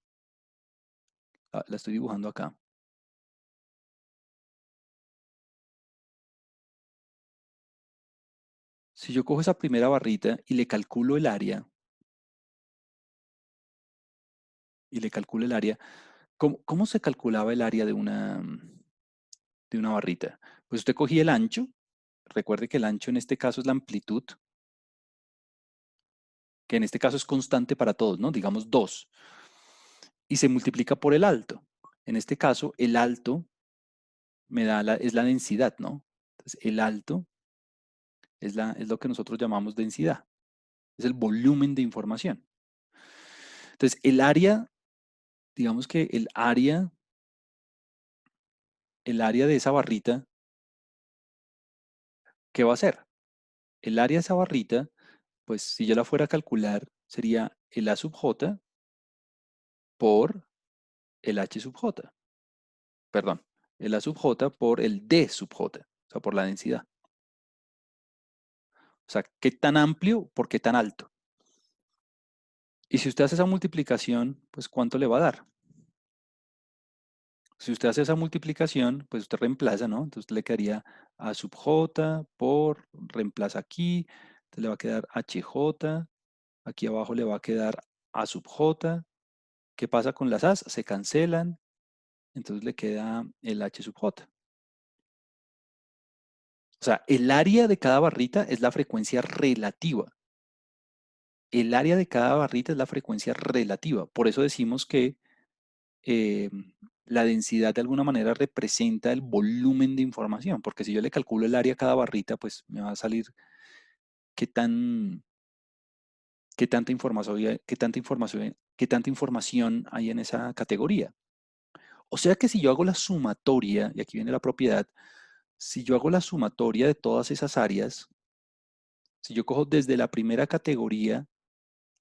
la estoy dibujando acá. Si yo cojo esa primera barrita y le calculo el área, ¿cómo se calculaba el área de una barrita? Pues usted cogía el ancho, recuerde que el ancho en este caso es la amplitud, que en este caso es constante para todos, ¿no? Digamos 2, y se multiplica por el alto. En este caso, el alto es la densidad, ¿no? Entonces, el alto es lo que nosotros llamamos densidad, es el volumen de información. Entonces, el área, digamos que el área de esa barrita ¿qué va a hacer? El área de esa barrita, pues si yo la fuera a calcular, sería el A sub j por el H sub j. Perdón, el A sub j por el D sub j, o sea, por la densidad. O sea, ¿qué tan amplio por qué tan alto? Y si usted hace esa multiplicación, pues ¿cuánto le va a dar? Si usted hace esa multiplicación, pues usted reemplaza, ¿no? Entonces le quedaría A sub j por, reemplaza aquí, entonces le va a quedar HJ, aquí abajo le va a quedar A sub j. ¿Qué pasa con las A's? Se cancelan, entonces le queda el H sub j. O sea, el área de cada barrita es la frecuencia relativa. El área de cada barrita es la frecuencia relativa. Por eso decimos que eh, la densidad de alguna manera representa el volumen de información, porque si yo le calculo el área a cada barrita, pues me va a salir qué tan, qué tanta información hay en esa categoría. O sea que si yo hago la sumatoria, y aquí viene la propiedad, si yo hago la sumatoria de todas esas áreas, si yo cojo desde la primera categoría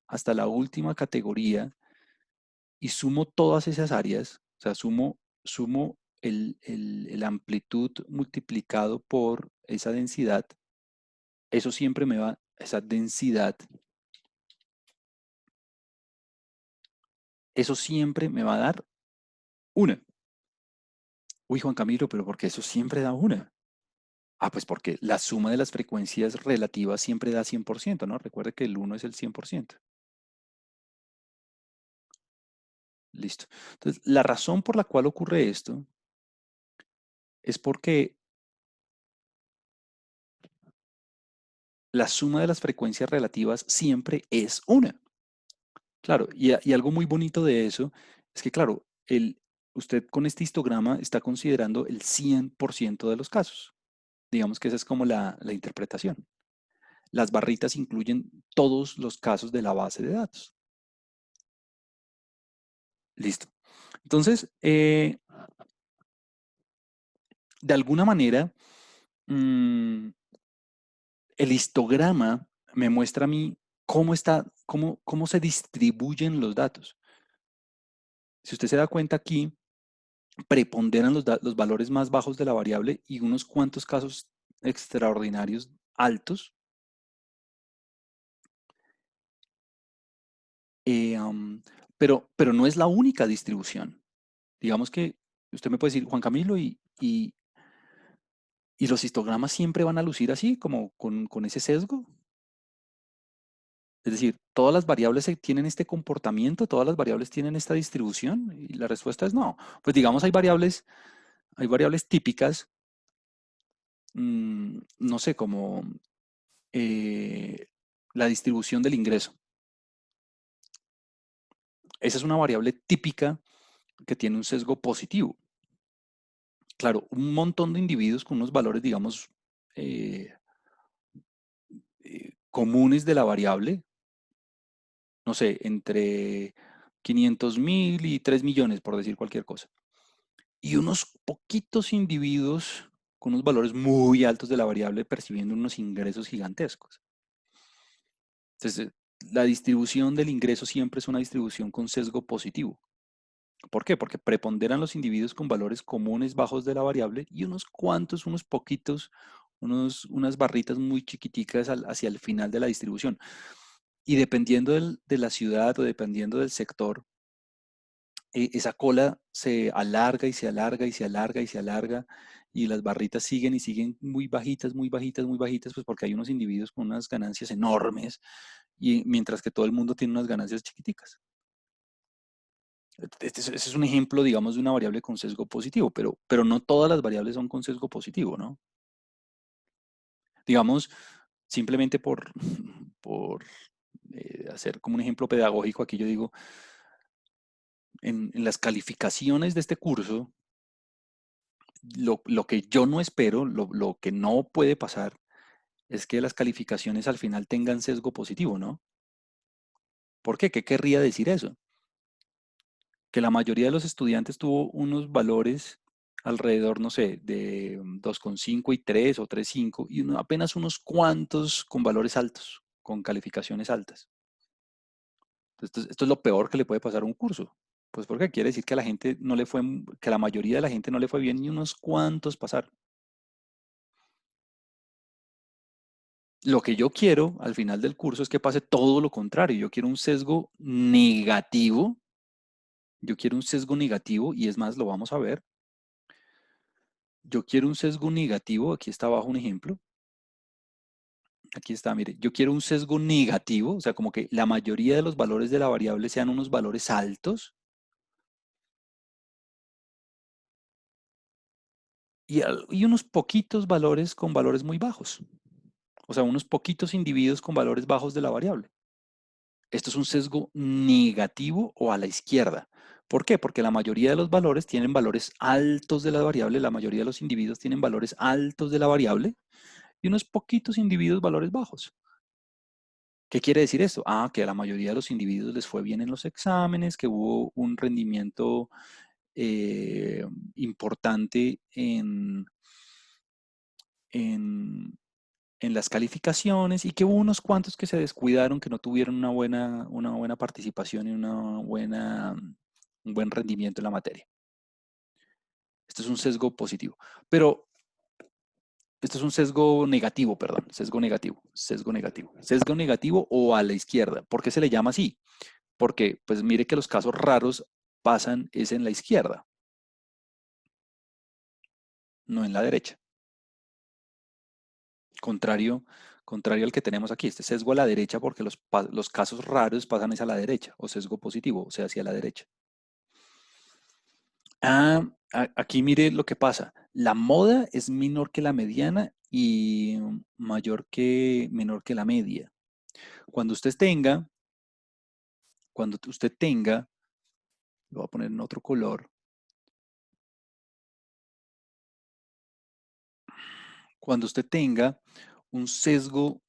hasta la última categoría y sumo todas esas áreas, o sea, sumo el amplitud multiplicado por esa densidad, eso siempre me va, esa densidad, eso siempre me va a dar una. Uy, Juan Camilo, pero ¿por qué eso siempre da una? Ah, pues porque la suma de las frecuencias relativas siempre da 100%, ¿no? Recuerde que el uno es el 100%. Listo. Entonces, la razón por la cual ocurre esto es porque la suma de las frecuencias relativas siempre es una. Claro, y algo muy bonito de eso es que, claro, usted con este histograma está considerando el 100% de los casos. Digamos que esa es como la interpretación. Las barritas incluyen todos los casos de la base de datos. Listo. Entonces, de alguna manera, mm, el histograma me muestra a mí cómo se distribuyen los datos. Si usted se da cuenta aquí, preponderan los valores más bajos de la variable y unos cuantos casos extraordinarios altos. eh, um, pero no es la única distribución. Digamos que usted me puede decir, Juan Camilo, y los histogramas siempre van a lucir así, como con ese sesgo. Es decir, todas las variables tienen este comportamiento, todas las variables tienen esta distribución, y la respuesta es no. Pues digamos, hay variables típicas, no sé, como eh, la distribución del ingreso. Esa es una variable típica que tiene un sesgo positivo. Claro, un montón de individuos con unos valores, digamos, eh, comunes de la variable, no sé, entre 500.000 y 3 millones, por decir cualquier cosa. Y unos poquitos individuos con unos valores muy altos de la variable percibiendo unos ingresos gigantescos. Entonces, la distribución del ingreso siempre es una distribución con sesgo positivo. ¿Por qué? Porque preponderan los individuos con valores comunes bajos de la variable y unos cuantos, unos poquitos, unas barritas muy chiquiticas hacia el final de la distribución. Y dependiendo de la ciudad o dependiendo del sector, esa cola se alarga y se alarga y se alarga y se alarga y las barritas siguen y siguen muy bajitas, muy bajitas, muy bajitas, pues porque hay unos individuos con unas ganancias enormes y mientras que todo el mundo tiene unas ganancias chiquiticas. Este es un ejemplo, digamos, de una variable con sesgo positivo, pero no todas las variables son con sesgo positivo, ¿no? Digamos, simplemente por hacer como un ejemplo pedagógico, aquí yo digo, en las calificaciones de este curso, lo que yo no espero, lo que no puede pasar, es que las calificaciones al final tengan sesgo positivo, ¿no? ¿Por qué? ¿Qué querría decir eso? Que la mayoría de los estudiantes tuvo unos valores alrededor, no sé, de 2,5 y 3 o 3,5 y apenas unos cuantos con valores altos, con calificaciones altas. Esto es lo peor que le puede pasar a un curso. Pues porque quiere decir que a la gente no le fue, que a la mayoría de la gente no le fue bien y unos cuantos pasaron. Lo que yo quiero al final del curso es que pase todo lo contrario. Yo quiero un sesgo negativo. Yo quiero un sesgo negativo y es más, lo vamos a ver. Yo quiero un sesgo negativo. Aquí está abajo un ejemplo. Aquí está, mire. Yo quiero un sesgo negativo, o sea, como que la mayoría de los valores de la variable sean unos valores altos y unos poquitos valores con valores muy bajos. O sea, unos poquitos individuos con valores bajos de la variable. Esto es un sesgo negativo o a la izquierda. ¿Por qué? Porque la mayoría de los valores tienen valores altos de la variable, la mayoría de los individuos tienen valores altos de la variable y unos poquitos individuos valores bajos. ¿Qué quiere decir esto? Ah, que a la mayoría de los individuos les fue bien en los exámenes, que hubo un rendimiento eh, importante en, en las calificaciones y que hubo unos cuantos que se descuidaron, que no tuvieron una buena participación y un buen rendimiento en la materia. Esto es un sesgo positivo. Pero esto es un sesgo negativo, perdón, sesgo negativo, sesgo negativo. Sesgo negativo o a la izquierda. ¿Por qué se le llama así? Porque, pues mire que los casos raros pasan es en la izquierda, no en la derecha. Contrario, contrario al que tenemos aquí, este sesgo a la derecha porque los casos raros pasan es a la derecha, o sesgo positivo, o sea, hacia la derecha. Ah, aquí mire lo que pasa. La moda es menor que la mediana y menor que la media. Cuando usted tenga, cuando usted tenga, lo voy a poner en otro color, cuando usted tenga un sesgo,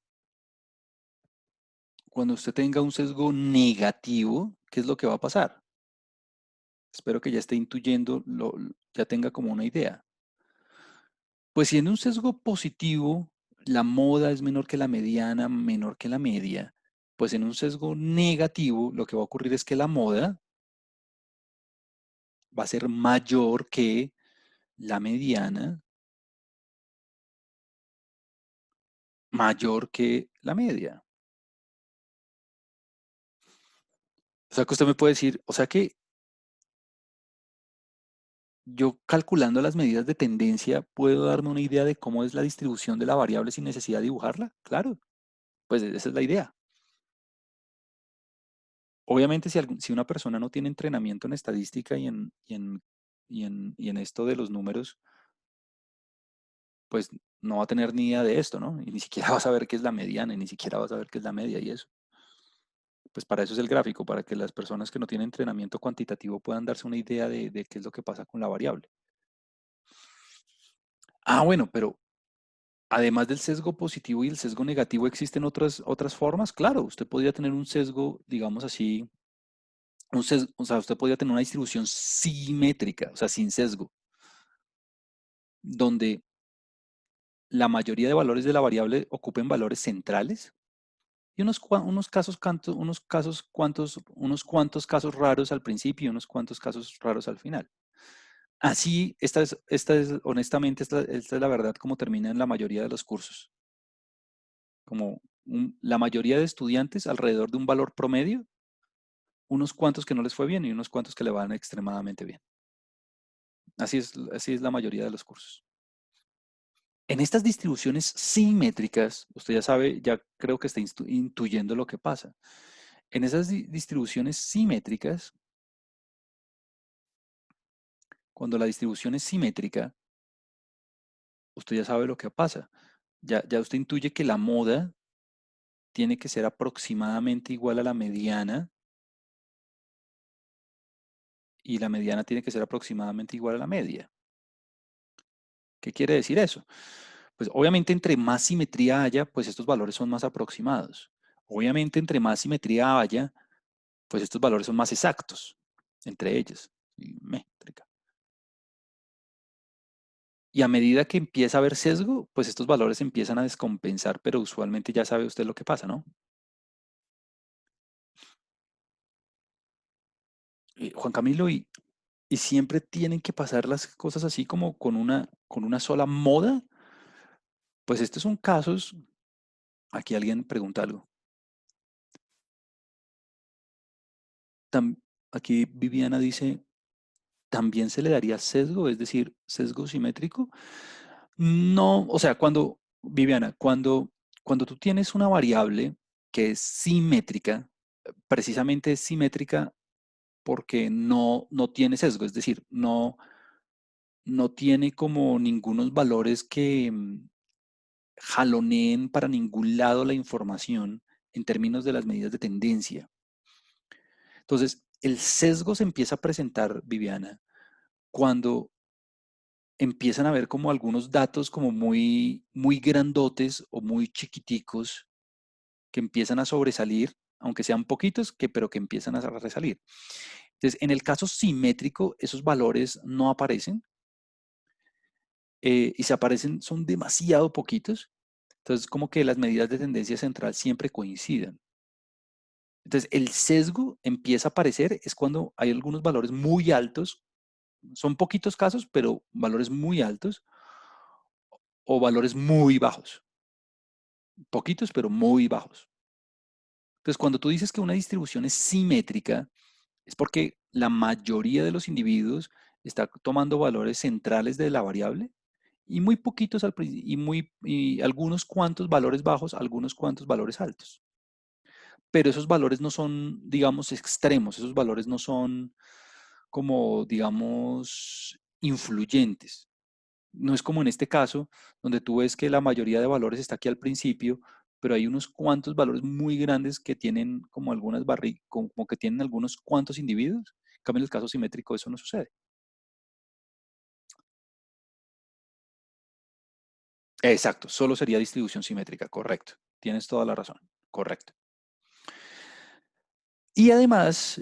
cuando usted tenga un sesgo negativo, ¿qué es lo que va a pasar? Espero que ya esté intuyendo, ya tenga como una idea. Pues si en un sesgo positivo la moda es menor que la mediana, menor que la media, pues en un sesgo negativo lo que va a ocurrir es que la moda va a ser mayor que la mediana, mayor que la media. O sea que usted me puede decir, o sea que yo calculando las medidas de tendencia puedo darme una idea de cómo es la distribución de la variable sin necesidad de dibujarla. Claro, pues esa es la idea. Obviamente, si una persona no tiene entrenamiento en estadística y en esto de los números, pues no va a tener ni idea de esto, ¿no? Y ni siquiera va a saber qué es la mediana, y ni siquiera va a saber qué es la media y eso. Pues para eso es el gráfico, para que las personas que no tienen entrenamiento cuantitativo puedan darse una idea de qué es lo que pasa con la variable. Ah, bueno, pero además del sesgo positivo y el sesgo negativo, ¿existen otras formas? Claro, usted podría tener un sesgo, digamos así, o sea, usted podría tener una distribución simétrica, o sea, sin sesgo, donde la mayoría de valores de la variable ocupen valores centrales y unos cuantos casos raros al principio y unos cuantos casos raros al final. Así, honestamente, esta es la verdad como termina en la mayoría de los cursos. Como la mayoría de estudiantes alrededor de un valor promedio, unos cuantos que no les fue bien y unos cuantos que le van extremadamente bien. Así es la mayoría de los cursos. En estas distribuciones simétricas, usted ya sabe, ya creo que está intuyendo lo que pasa. En esas distribuciones simétricas, cuando la distribución es simétrica, usted ya sabe lo que pasa. Ya usted intuye que la moda tiene que ser aproximadamente igual a la mediana y la mediana tiene que ser aproximadamente igual a la media. ¿Qué quiere decir eso? Pues obviamente entre más simetría haya, pues estos valores son más aproximados. Obviamente entre más simetría haya, pues estos valores son más exactos entre ellos. Métrica. Y a medida que empieza a haber sesgo, pues estos valores empiezan a descompensar, pero usualmente ya sabe usted lo que pasa, ¿no? Juan Camilo, y siempre tienen que pasar las cosas así como con una sola moda. Pues estos son casos, aquí alguien pregunta algo. Tam- Aquí Viviana dice, ¿también se le daría sesgo, es decir, sesgo simétrico? No, o sea, Viviana, cuando tú tienes una variable que es simétrica, precisamente es simétrica porque no tiene sesgo, es decir, no tiene como ningunos valores que jaloneen para ningún lado la información en términos de las medidas de tendencia. Entonces, el sesgo se empieza a presentar, Viviana, cuando empiezan a ver como algunos datos como muy grandotes o muy chiquiticos que empiezan a sobresalir, aunque sean poquitos, pero que empiezan a resalir. Entonces, en el caso simétrico, esos valores no aparecen, y si aparecen son demasiado poquitos. Entonces, como que las medidas de tendencia central siempre coinciden. Entonces, el sesgo empieza a aparecer es cuando hay algunos valores muy altos, son poquitos casos, pero valores muy altos o valores muy bajos, poquitos, pero muy bajos. Entonces, cuando tú dices que una distribución es simétrica, es porque la mayoría de los individuos está tomando valores centrales de la variable y muy poquitos y algunos cuantos valores bajos, algunos cuantos valores altos. Pero esos valores no son, digamos, extremos, esos valores no son como, digamos, influyentes. No es como en este caso, donde tú ves que la mayoría de valores está aquí al principio, pero hay unos cuantos valores muy grandes que tienen como algunas barrigas, como que tienen algunos cuantos individuos. En cambio, en el caso simétrico eso no sucede. Exacto, solo sería distribución simétrica, correcto. Tienes toda la razón, correcto. Y además,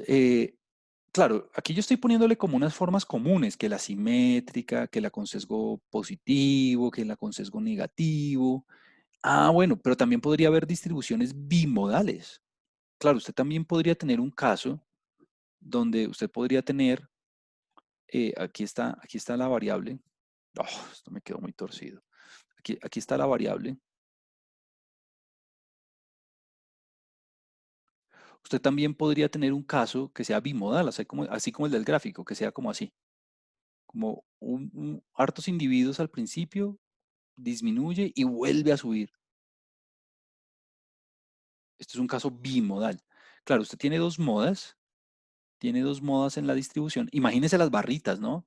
claro, aquí yo estoy poniéndole como unas formas comunes, que la simétrica, que la con sesgo positivo, que la con sesgo negativo. Ah, bueno, pero también podría haber distribuciones bimodales. Claro, usted también podría tener un caso donde usted podría tener, aquí está la variable. Oh, esto me quedó muy torcido. Aquí está la variable. Usted también podría tener un caso que sea bimodal, así como el del gráfico, que sea como así, como hartos individuos al principio, disminuye y vuelve a subir. Esto es un caso bimodal. Claro, usted tiene dos modas en la distribución. Imagínese las barritas, ¿no?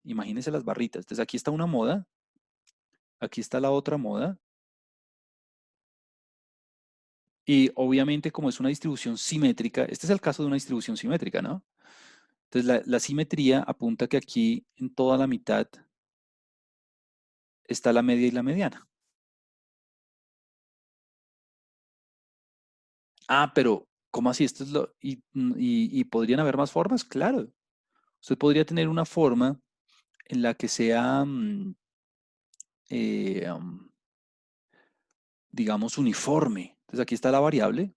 Imagínese las barritas. Entonces aquí está una moda, aquí está la otra moda, y obviamente como es una distribución simétrica, este es el caso de una distribución simétrica, ¿no? Entonces la simetría apunta que aquí en toda la mitad está la media y la mediana. Ah, pero ¿cómo así? Esto es y podrían haber más formas, claro. Usted podría tener una forma en la que sea, digamos, uniforme. Entonces aquí está la variable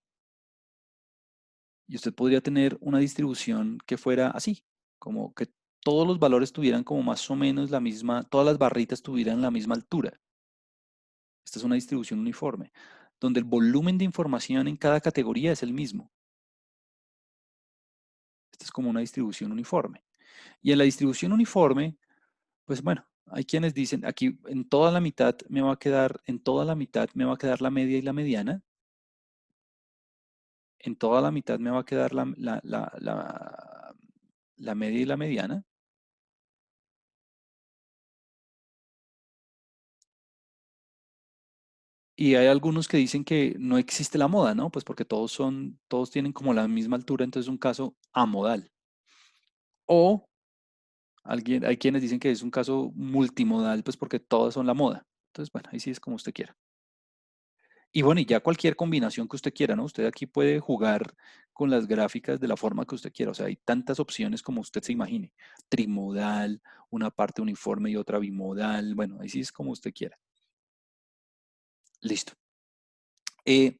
y usted podría tener una distribución que fuera así, como que todos los valores tuvieran como más o menos la misma, todas las barritas tuvieran la misma altura. Esta es una distribución uniforme, donde el volumen de información en cada categoría es el mismo. Esta es como una distribución uniforme. Y en la distribución uniforme, pues bueno, hay quienes dicen, aquí en toda la mitad me va a quedar, en toda la mitad me va a quedar la media y la mediana, en toda la mitad me va a quedar la media y la mediana, y hay algunos que dicen que no existe la moda, ¿no? Pues porque todos tienen como la misma altura, entonces es un caso amodal. O hay quienes dicen que es un caso multimodal, pues porque todas son la moda. Entonces, bueno, ahí sí es como usted quiera. Y bueno, y ya cualquier combinación que usted quiera, ¿no? Usted aquí puede jugar con las gráficas de la forma que usted quiera. O sea, hay tantas opciones como usted se imagine. Trimodal, una parte uniforme y otra bimodal. Bueno, ahí sí es como usted quiera. Listo. Eh,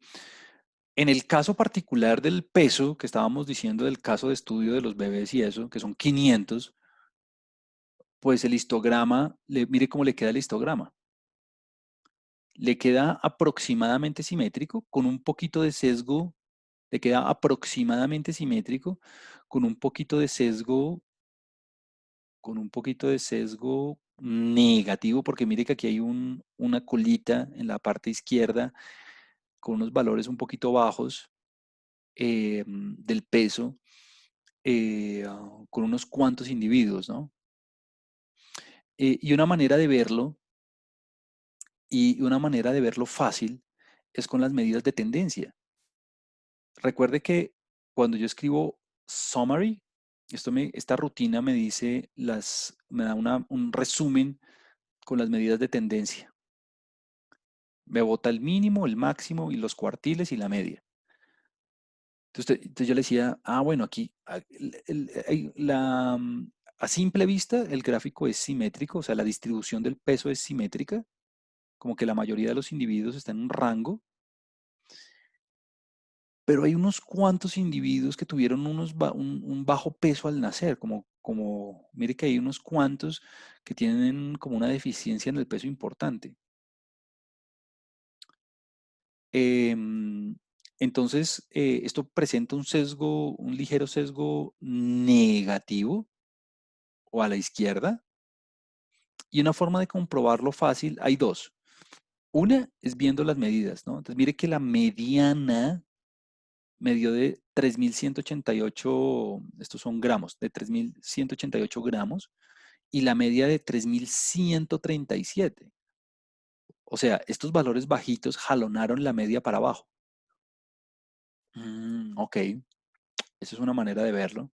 en el caso particular del peso, que estábamos diciendo del caso de estudio de los bebés y eso, que son 500, pues el histograma, mire cómo le queda el histograma. Le queda aproximadamente simétrico, con un poquito de sesgo, le queda aproximadamente simétrico, con un poquito de sesgo, con un poquito de sesgo negativo, porque mire que aquí hay una colita en la parte izquierda con unos valores un poquito bajos del peso, con unos cuantos individuos, ¿no? Y una manera de verlo, y una manera de verlo fácil, es con las medidas de tendencia. Recuerde que cuando yo escribo summary, esta rutina me dice me da un resumen con las medidas de tendencia. Me bota el mínimo, el máximo y los cuartiles y la media. Entonces yo le decía, bueno, aquí a simple vista el gráfico es simétrico, o sea, la distribución del peso es simétrica, como que la mayoría de los individuos están en un rango, pero hay unos cuantos individuos que tuvieron un bajo peso al nacer, mire que hay unos cuantos que tienen como una deficiencia en el peso importante. Em, entonces, esto presenta un ligero sesgo negativo o a la izquierda, y una forma de comprobarlo fácil, hay dos. Una es viendo las medidas, ¿no? Entonces, mire que la mediana me dio de 3.188, estos son gramos, de 3.188 gramos, y la media de 3.137. O sea, estos valores bajitos jalonaron la media para abajo. Ok, esa es una manera de verlo.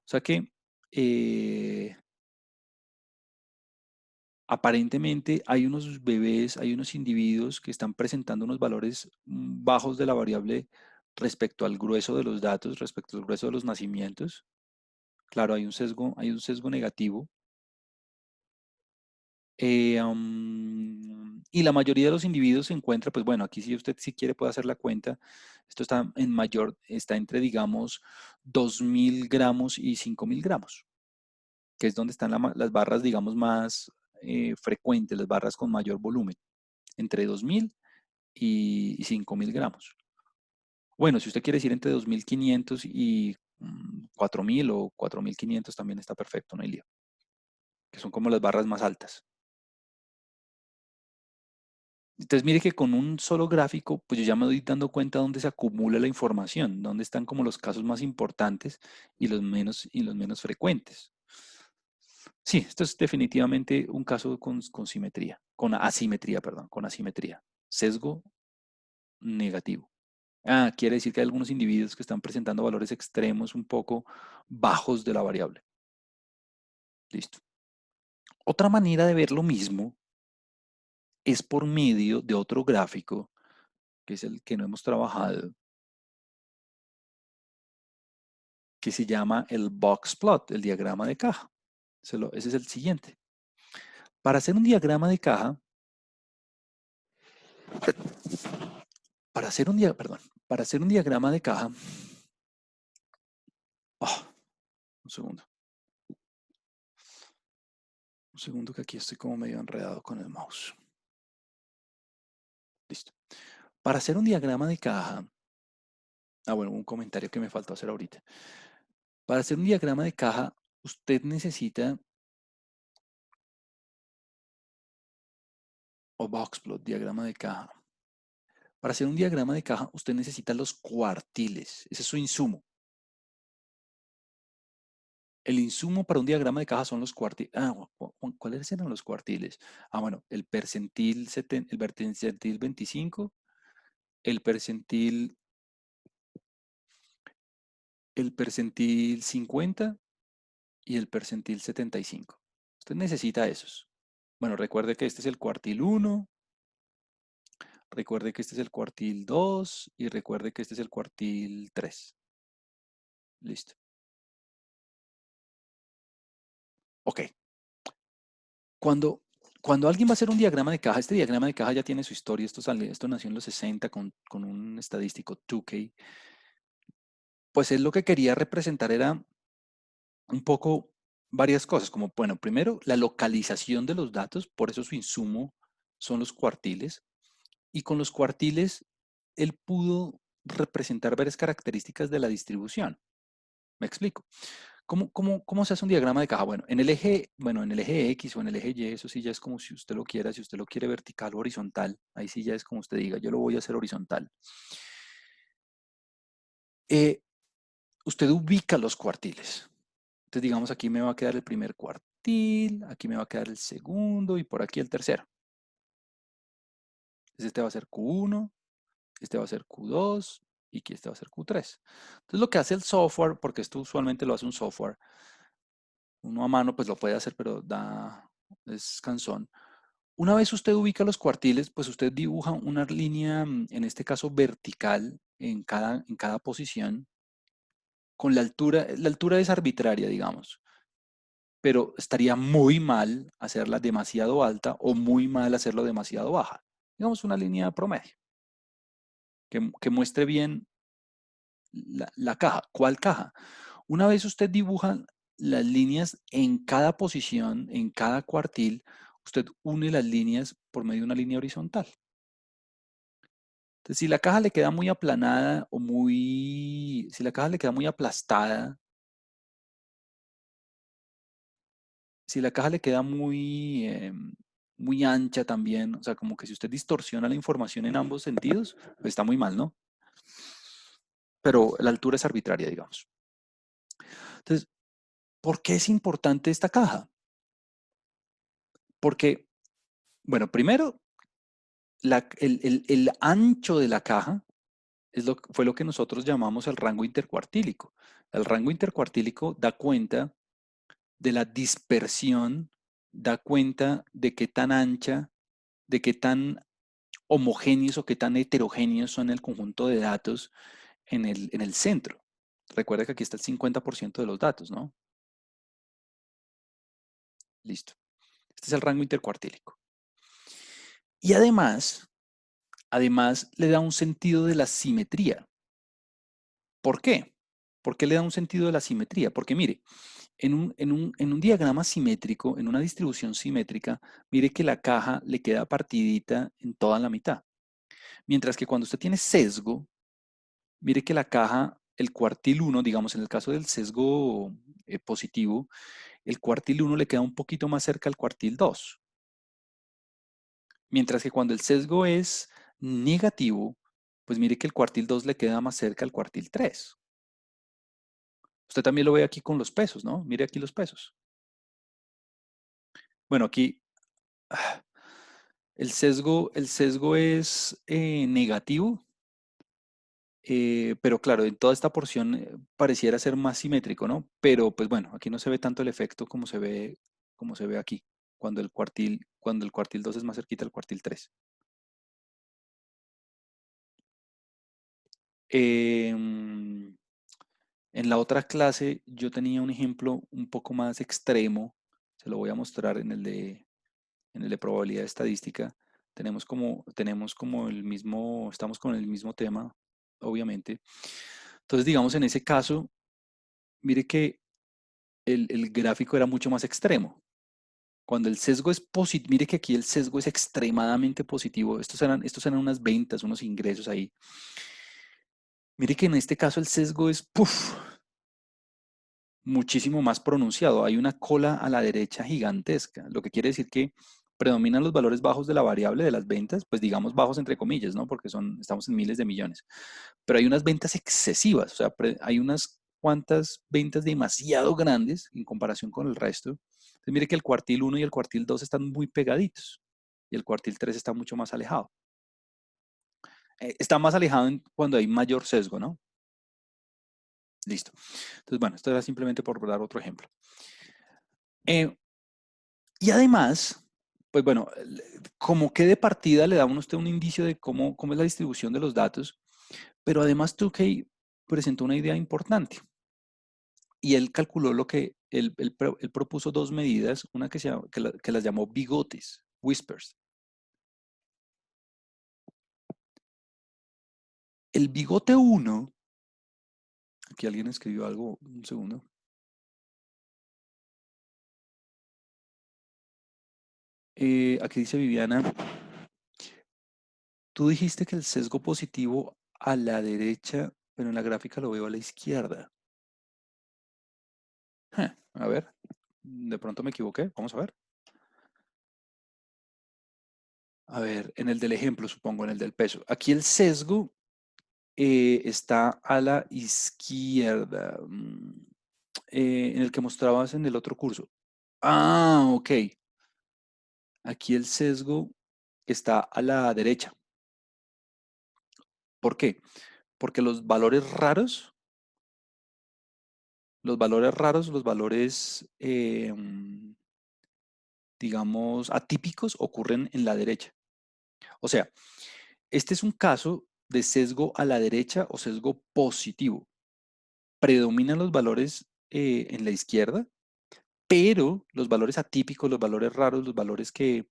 O sea que eh, aparentemente hay unos bebés, hay unos individuos que están presentando unos valores bajos de la variable respecto al grueso de los datos, respecto al grueso de los nacimientos. Claro, hay un sesgo negativo. Y la mayoría de los individuos se encuentra, pues bueno, aquí si usted si quiere puede hacer la cuenta, esto está entre, digamos, 2.000 gramos y 5.000 gramos, que es donde están las barras, digamos, más frecuentes, las barras con mayor volumen, entre 2.000 y 5.000 gramos. Bueno, si usted quiere decir entre 2.500 y 4.000 o 4.500 también está perfecto, no hay lío, que son como las barras más altas. Entonces mire que con un solo gráfico, pues yo ya me doy dando cuenta dónde se acumula la información, dónde están como los casos más importantes y los menos frecuentes. Sí, esto es definitivamente un caso con simetría, con asimetría, perdón, con asimetría. Sesgo negativo. Quiere decir que hay algunos individuos que están presentando valores extremos un poco bajos de la variable. Listo. Otra manera de ver lo mismo es por medio de otro gráfico, que es el que no hemos trabajado, que se llama el box plot, el diagrama de caja. Ese es el siguiente. Para hacer un diagrama de caja, para hacer perdón, para hacer un diagrama de caja, oh, un segundo que aquí estoy como medio enredado con el mouse. Listo. Para hacer un diagrama de caja, bueno, un comentario que me faltó hacer ahorita. Para hacer un diagrama de caja, usted necesita, o box plot, diagrama de caja. Para hacer un diagrama de caja, usted necesita los cuartiles. Ese es su insumo. El insumo para un diagrama de caja son los cuartiles. ¿Cuáles eran los cuartiles? Bueno, el percentil 25, el percentil, el percentil 50 y el percentil 75. Usted necesita esos. Bueno, recuerde que este es el cuartil 1, Recuerde que este es el cuartil 2 y recuerde que este es el cuartil 3. Listo. Ok. Cuando, cuando alguien va a hacer un diagrama de caja, este diagrama de caja ya tiene su historia. Esto nació en los 60 con un estadístico Tukey. Pues él lo que quería representar era un poco varias cosas, como, bueno, primero, la localización de los datos, por eso su insumo son los cuartiles, y con los cuartiles él pudo representar varias características de la distribución. Me explico. ¿Cómo se hace un diagrama de caja? Bueno, en el eje X o en el eje Y, eso sí ya es como si usted lo quiera, si usted lo quiere vertical o horizontal, ahí sí ya es como usted diga, yo lo voy a hacer horizontal. Eh, Usted ubica los cuartiles. Entonces, digamos, aquí me va a quedar el primer cuartil, aquí me va a quedar el segundo y por aquí el tercero. Entonces, este va a ser Q1, este va a ser Q2 y aquí este va a ser Q3. Entonces, lo que hace el software, porque esto usualmente lo hace un software, uno a mano pues lo puede hacer, pero es cansón. Una vez usted ubica los cuartiles, pues usted dibuja una línea, en este caso vertical, en cada posición, con la altura es arbitraria, digamos, pero estaría muy mal hacerla demasiado alta o muy mal hacerlo demasiado baja. Digamos una línea promedio, que muestre bien la caja. ¿Cuál caja? Una vez usted dibuja las líneas en cada posición, en cada cuartil, usted une las líneas por medio de una línea horizontal. Entonces, si la caja le queda muy aplanada si la caja le queda muy aplastada, si la caja le queda muy ancha también, o sea, como que si usted distorsiona la información en ambos sentidos, pues está muy mal, ¿no? Pero la altura es arbitraria, digamos. Entonces, ¿por qué es importante esta caja? Porque, bueno, primero, el ancho de la caja fue lo que nosotros llamamos el rango intercuartílico. El rango intercuartílico da cuenta de la dispersión, da cuenta de qué tan ancha, de qué tan homogéneos o qué tan heterogéneos son el conjunto de datos en el centro. Recuerda que aquí está el 50% de los datos, ¿no? Listo. Este es el rango intercuartílico. Y además le da un sentido de la simetría. ¿Por qué? ¿Por qué le da un sentido de la simetría? Porque mire, en un diagrama simétrico, en una distribución simétrica, mire que la caja le queda partidita en toda la mitad. Mientras que cuando usted tiene sesgo, mire que la caja, el cuartil 1, digamos en el caso del sesgo positivo, el cuartil 1 le queda un poquito más cerca al cuartil 2. Mientras que cuando el sesgo es negativo, pues mire que el cuartil 2 le queda más cerca al cuartil 3. Usted también lo ve aquí con los pesos, ¿no? Mire aquí los pesos. Bueno, aquí el sesgo es negativo, pero claro, en toda esta porción pareciera ser más simétrico, ¿no? Pero pues bueno, aquí no se ve tanto el efecto como se ve aquí, cuando el cuartil 2 es más cerquita al cuartil 3. Em, en la otra clase yo tenía un ejemplo un poco más extremo, se lo voy a mostrar en el de probabilidad estadística. Tenemos como estamos con el mismo tema, obviamente. Entonces, digamos, en ese caso, mire que el gráfico era mucho más extremo. Cuando el sesgo es positivo, mire que aquí el sesgo es extremadamente positivo. Estos eran unas ventas, unos ingresos ahí. Mire que en este caso el sesgo es muchísimo más pronunciado. Hay una cola a la derecha gigantesca, lo que quiere decir que predominan los valores bajos de la variable de las ventas, pues digamos bajos entre comillas, ¿no? Porque estamos en miles de millones. Pero hay unas ventas excesivas, o sea, hay unas cuantas ventas demasiado grandes en comparación con el resto. Entonces, mire que el cuartil 1 y el cuartil 2 están muy pegaditos y el cuartil 3 está mucho más alejado. Está más alejado cuando hay mayor sesgo, ¿no? Listo. Entonces, bueno, esto era simplemente por dar otro ejemplo. Eh, y además, Pues bueno, como que de partida le da a usted un indicio de cómo es la distribución de los datos, pero además Tukey presentó una idea importante y él calculó lo que él propuso dos medidas, una que las llamó bigotes, whispers. El bigote uno, aquí alguien escribió algo, un segundo. Aquí dice Viviana, tú dijiste que el sesgo positivo a la derecha, pero en la gráfica lo veo a la izquierda. A ver, de pronto me equivoqué, vamos a ver. A ver, en el del ejemplo, supongo, en el del peso. Aquí el sesgo está a la izquierda, en el que mostrabas en el otro curso. Ah, ok. Aquí el sesgo está a la derecha. ¿Por qué? Porque los valores, digamos, atípicos ocurren en la derecha. O sea, este es un caso de sesgo a la derecha o sesgo positivo. Predominan los valores en la izquierda, pero los valores atípicos, los valores raros, los valores que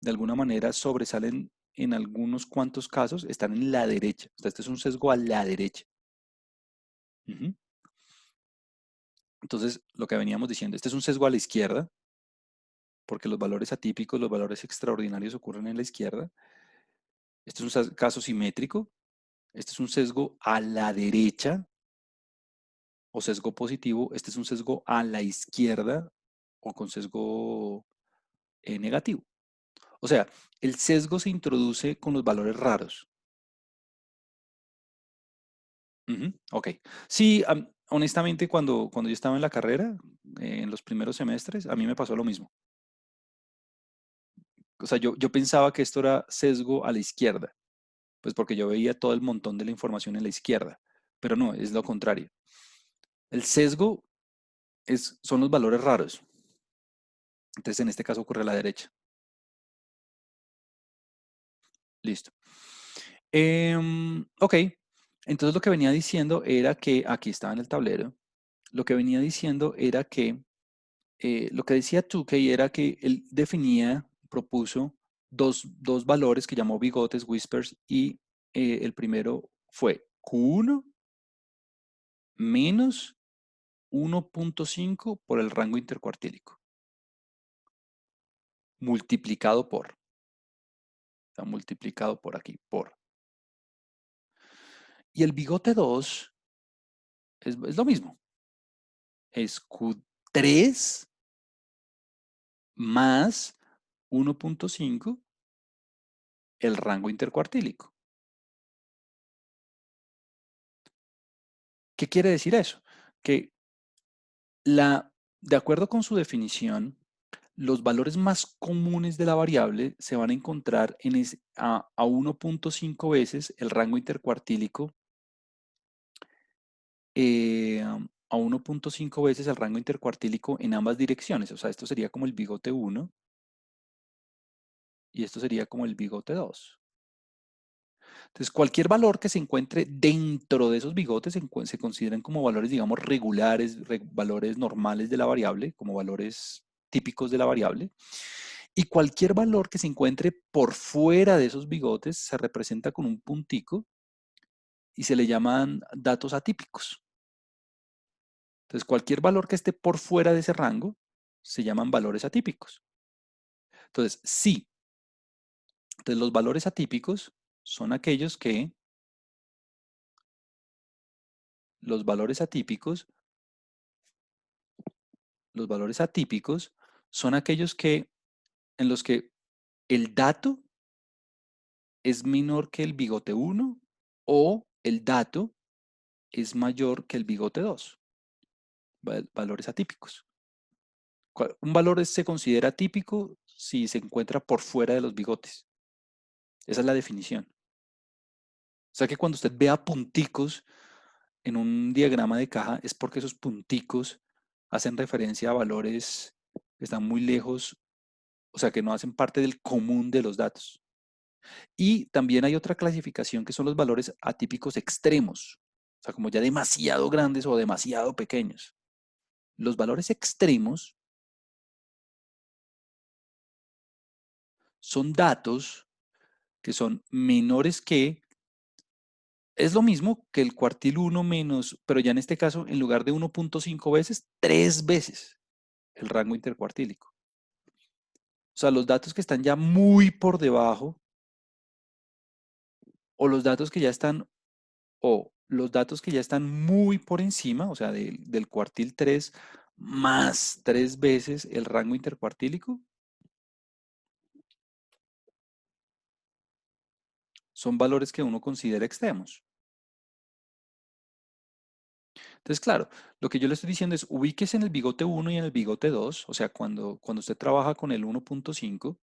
de alguna manera sobresalen en algunos cuantos casos, están en la derecha. O sea, este es un sesgo a la derecha. Ujú. Entonces, lo que veníamos diciendo, este es un sesgo a la izquierda, porque los valores atípicos, los valores extraordinarios ocurren en la izquierda. Este es un caso simétrico. Este es un sesgo a la derecha o sesgo positivo. Este es un sesgo a la izquierda o con sesgo negativo. O sea, el sesgo se introduce con los valores raros. Ujú, ok. Sí, honestamente, cuando yo estaba en la carrera, en los primeros semestres, a mí me pasó lo mismo. O sea, yo pensaba que esto era sesgo a la izquierda, pues porque yo veía todo el montón de la información en la izquierda, pero no, es lo contrario. El sesgo son los valores raros. Entonces, en este caso ocurre a la derecha. Listo. Ok. Entonces, lo que venía diciendo era que, aquí estaba en el tablero, lo que venía diciendo era que lo que decía Tukey era que él definía, propuso dos valores que llamó bigotes, whispers, y el primero fue Q1 menos 1.5 por el rango intercuartílico, multiplicado por, o sea, multiplicado por aquí, por. Y el bigote 2 es lo mismo, es Q3 más 1.5 el rango intercuartílico. ¿Qué quiere decir eso? Que de acuerdo con su definición, los valores más comunes de la variable se van a encontrar a 1.5 veces el rango intercuartílico, a 1.5 veces el rango intercuartílico en ambas direcciones. O sea, esto sería como el bigote 1 y esto sería como el bigote 2. Entonces, cualquier valor que se encuentre dentro de esos bigotes se consideran como valores, digamos, regulares, valores normales de la variable, como valores típicos de la variable. Y cualquier valor que se encuentre por fuera de esos bigotes se representa con un puntico y se le llaman datos atípicos. Entonces, cualquier valor que esté por fuera de ese rango se llaman valores atípicos. Entonces, sí. Entonces, los valores atípicos son aquellos que, los valores atípicos, los valores atípicos son aquellos que, en los que el dato es menor que el bigote 1 o el dato es mayor que el bigote 2. Valores atípicos. Un valor se considera típico si se encuentra por fuera de los bigotes. Esa es la definición. O sea que cuando usted vea punticos en un diagrama de caja es porque esos punticos hacen referencia a valores que están muy lejos o sea, que no hacen parte del común de los datos. Y también hay otra clasificación que son los valores atípicos extremos, o sea, como ya demasiado grandes o demasiado pequeños. Los valores extremos son datos que son menores que, es lo mismo que el cuartil 1 menos, pero ya en este caso, en lugar de 1.5 veces, 3 veces el rango intercuartílico. O sea, los datos que están ya muy por debajo o los datos que ya están o los datos que ya están muy por encima, o sea, del cuartil 3 más 3 veces el rango intercuartílico, son valores que uno considera extremos. Entonces, claro, lo que yo le estoy diciendo es ubíquese en el bigote 1 y en el bigote 2, o sea, cuando usted trabaja con el 1.5,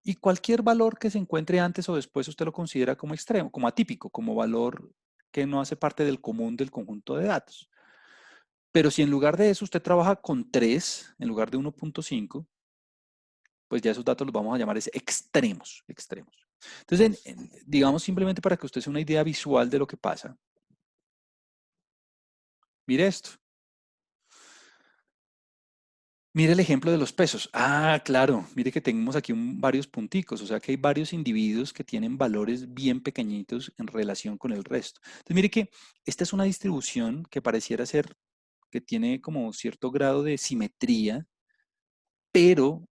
y cualquier valor que se encuentre antes o después usted lo considera como extremo, como atípico, como valor que no hace parte del común del conjunto de datos. Pero si en lugar de eso usted trabaja con 3 en lugar de 1.5, pues ya esos datos los vamos a llamar es extremos, extremos. Entonces, digamos simplemente para que usted se una idea visual de lo que pasa, mire esto. Mire el ejemplo de los pesos. Ah, claro, mire que tenemos aquí varios punticos, o sea que hay varios individuos que tienen valores bien pequeñitos en relación con el resto. Entonces, mire que esta es una distribución que pareciera ser que tiene como cierto grado de simetría, pero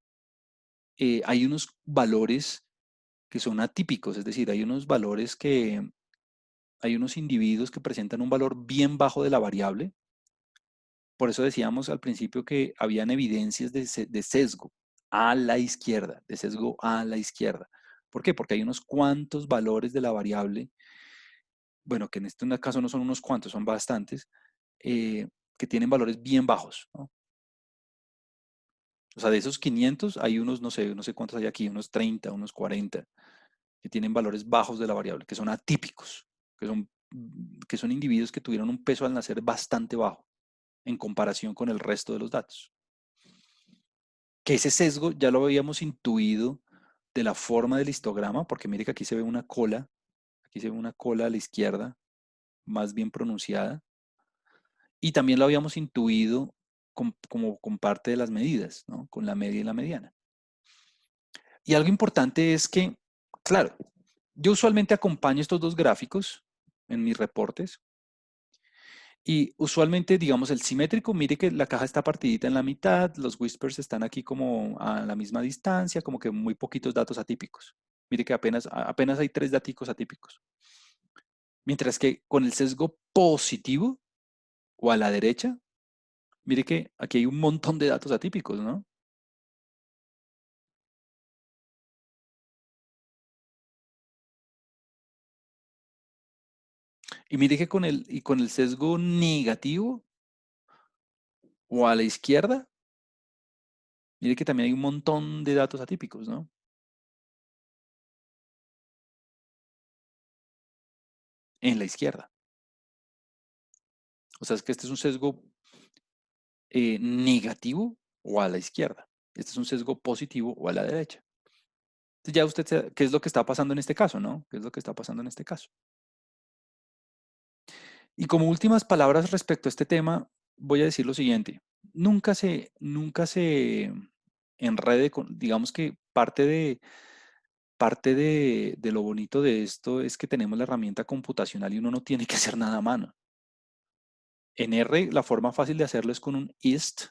hay unos valores que son atípicos, es decir, hay unos valores que, hay unos individuos que presentan un valor bien bajo de la variable. Por eso decíamos al principio que habían evidencias de sesgo a la izquierda, de sesgo a la izquierda. ¿Por qué? Porque hay unos cuantos valores de la variable, bueno, que en este caso no son unos cuantos, son bastantes, eh, que tienen valores bien bajos, ¿no? O sea, de esos 500 hay unos, no sé cuántos hay aquí, unos 30, unos 40, que tienen valores bajos de la variable, que son atípicos, que son individuos que tuvieron un peso al nacer bastante bajo en comparación con el resto de los datos. Que ese sesgo ya lo habíamos intuido de la forma del histograma, porque mire que aquí se ve una cola, aquí se ve una cola a la izquierda, más bien pronunciada, y también lo habíamos intuido como con parte de las medidas, ¿no? Con la media y la mediana. Y algo importante es que, claro, yo usualmente acompaño estos dos gráficos en mis reportes y usualmente, digamos, el simétrico, mire que la caja está partidita en la mitad, los whispers están aquí como a la misma distancia, como que muy poquitos datos atípicos. Mire que apenas hay 3 datos atípicos. Mientras que con el sesgo positivo o a la derecha, mire que aquí hay un montón de datos atípicos, ¿no? Y mire que con el sesgo negativo o a la izquierda, mire que también hay un montón de datos atípicos, ¿no? En la izquierda. O sea, es que este es un sesgo negativo o a la izquierda. Este es un sesgo positivo o a la derecha. Entonces ya usted sabe qué es lo que está pasando en este caso, ¿no? ¿Qué es lo que está pasando en este caso? Y como últimas palabras respecto a este tema, voy a decir lo siguiente. Nunca se enrede con, digamos que parte de lo bonito de esto es que tenemos la herramienta computacional y uno no tiene que hacer nada a mano. En R, la forma fácil de hacerlo es con un ist.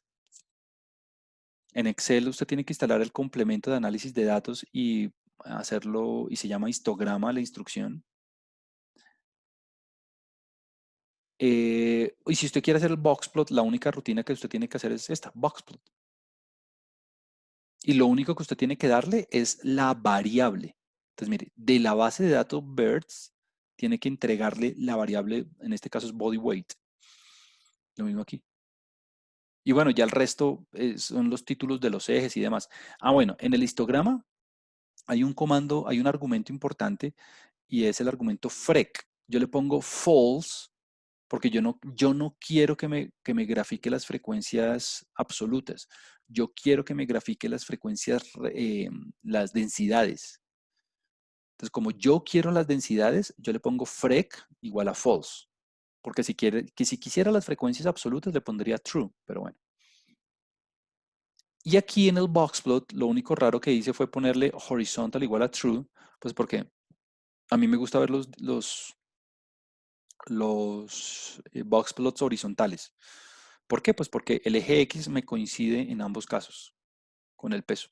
En Excel usted tiene que instalar el complemento de análisis de datos y hacerlo, y se llama histograma la instrucción. Y si usted quiere hacer el boxplot, la única rutina que usted tiene que hacer es esta, boxplot. Y lo único que usted tiene que darle es la variable. Entonces, mire, de la base de datos BERTS, tiene que entregarle la variable, en este caso es body weight. Lo mismo aquí. Y bueno, ya el resto son los títulos de los ejes y demás. Ah, bueno, en el histograma hay un comando, hay un argumento importante y es el argumento frec. Yo le pongo false porque yo no quiero que me grafique las frecuencias absolutas. Yo quiero que me grafique las frecuencias, las densidades. Entonces, como yo quiero las densidades, yo le pongo frec igual a false. Porque si quisiera las frecuencias absolutas, le pondría true, pero bueno. Y aquí en el boxplot, lo único raro que hice fue ponerle horizontal igual a true, pues porque a mí me gusta ver los boxplots horizontales. ¿Por qué? Pues porque el eje X me coincide en ambos casos con el peso.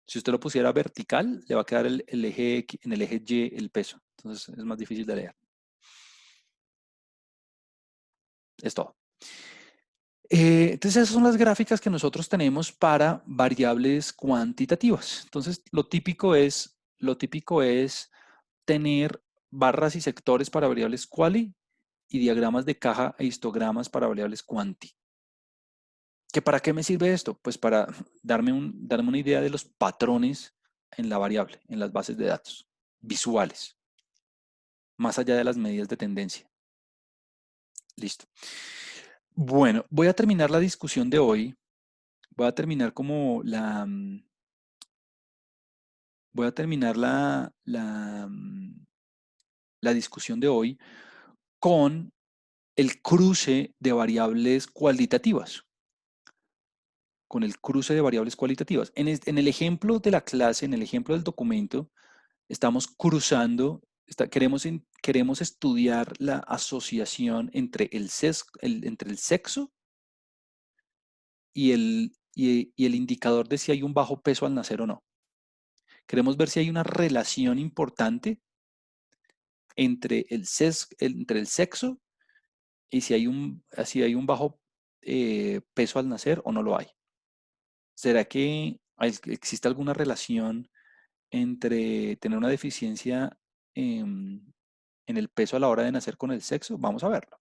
Si usted lo pusiera vertical, le va a quedar el eje X, en el eje Y el peso. Entonces es más difícil de leer. Es todo. Entonces esas son las gráficas que nosotros tenemos para variables cuantitativas. Entonces lo típico es tener barras y sectores para variables quali y diagramas de caja e histogramas para variables quanti. ¿Que para qué me sirve esto? Pues para darme una idea de los patrones en la variable, en las bases de datos, visuales, más allá de las medidas de tendencia. Listo. Bueno, voy a terminar la discusión de hoy. Voy a terminar como voy a terminar la discusión de hoy con el cruce de variables cualitativas. Con el cruce de variables cualitativas. En el ejemplo de la clase, en el ejemplo del documento, estamos cruzando, queremos estudiar la asociación entre entre el sexo y el indicador de si hay un bajo peso al nacer o no. Queremos ver si hay una relación importante entre el sexo y si hay un bajo peso al nacer o no lo hay. ¿Será que existe alguna relación entre tener una deficiencia en el peso a la hora de nacer con el sexo? Vamos a verlo.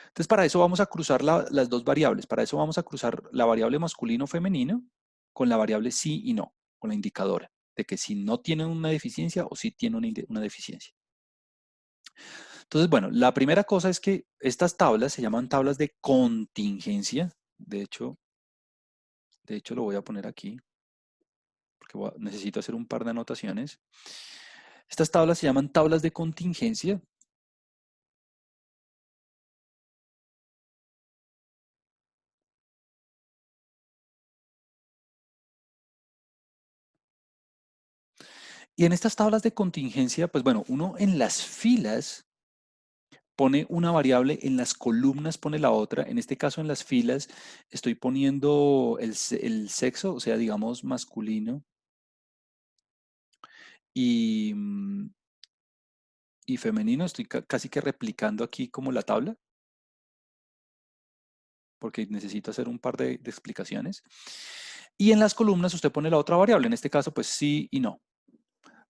Entonces, para eso vamos a cruzar las dos variables. Para eso vamos a cruzar la variable masculino o femenino con la variable sí y no, con la indicadora de que si no tiene una deficiencia o si tiene una deficiencia. Entonces, bueno, la primera cosa es que estas tablas se llaman tablas de contingencia. De hecho, lo voy a poner aquí porque necesito hacer un par de anotaciones. Estas tablas se llaman tablas de contingencia. Y en estas tablas de contingencia, pues bueno, uno en las filas pone una variable, en las columnas pone la otra. En este caso, en las filas, estoy poniendo el sexo, o sea, digamos masculino y, y femenino. Estoy casi que replicando aquí como la tabla, porque necesito hacer un par de explicaciones. Y en las columnas usted pone la otra variable, en este caso, pues sí y no.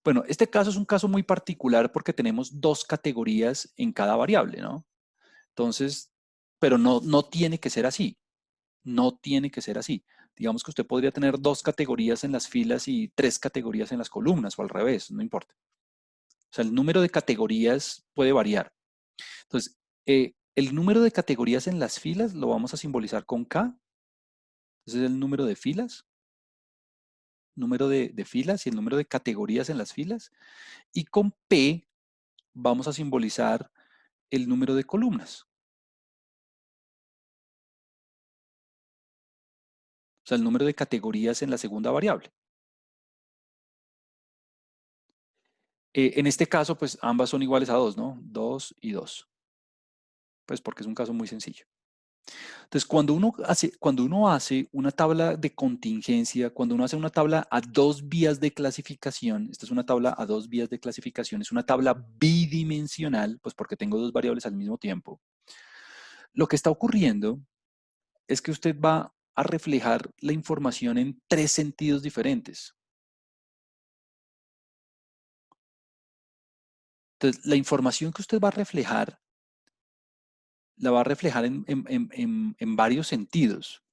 Bueno, este caso es un caso muy particular porque tenemos dos categorías en cada variable, ¿no? Entonces, pero no tiene que ser así. No tiene que ser así. Digamos que usted podría tener dos categorías en las filas y tres categorías en las columnas, o al revés, no importa. O sea, el número de categorías puede variar. Entonces, el número de categorías en las filas lo vamos a simbolizar con K. Ese es el número de filas, número de filas y el número de categorías en las filas. Y con P vamos a simbolizar el número de columnas. O sea, el número de categorías en la segunda variable. En este caso, pues ambas son iguales a 2, ¿no? 2 y 2. Pues porque es un caso muy sencillo. Entonces, cuando uno hace una tabla de contingencia, cuando uno hace una tabla a dos vías de clasificación, esta es una tabla a dos vías de clasificación, es una tabla bidimensional, pues porque tengo dos variables al mismo tiempo. Lo que está ocurriendo es que usted va a reflejar la información en tres sentidos diferentes. Entonces, la información que usted va a reflejar, la va a reflejar en varios sentidos.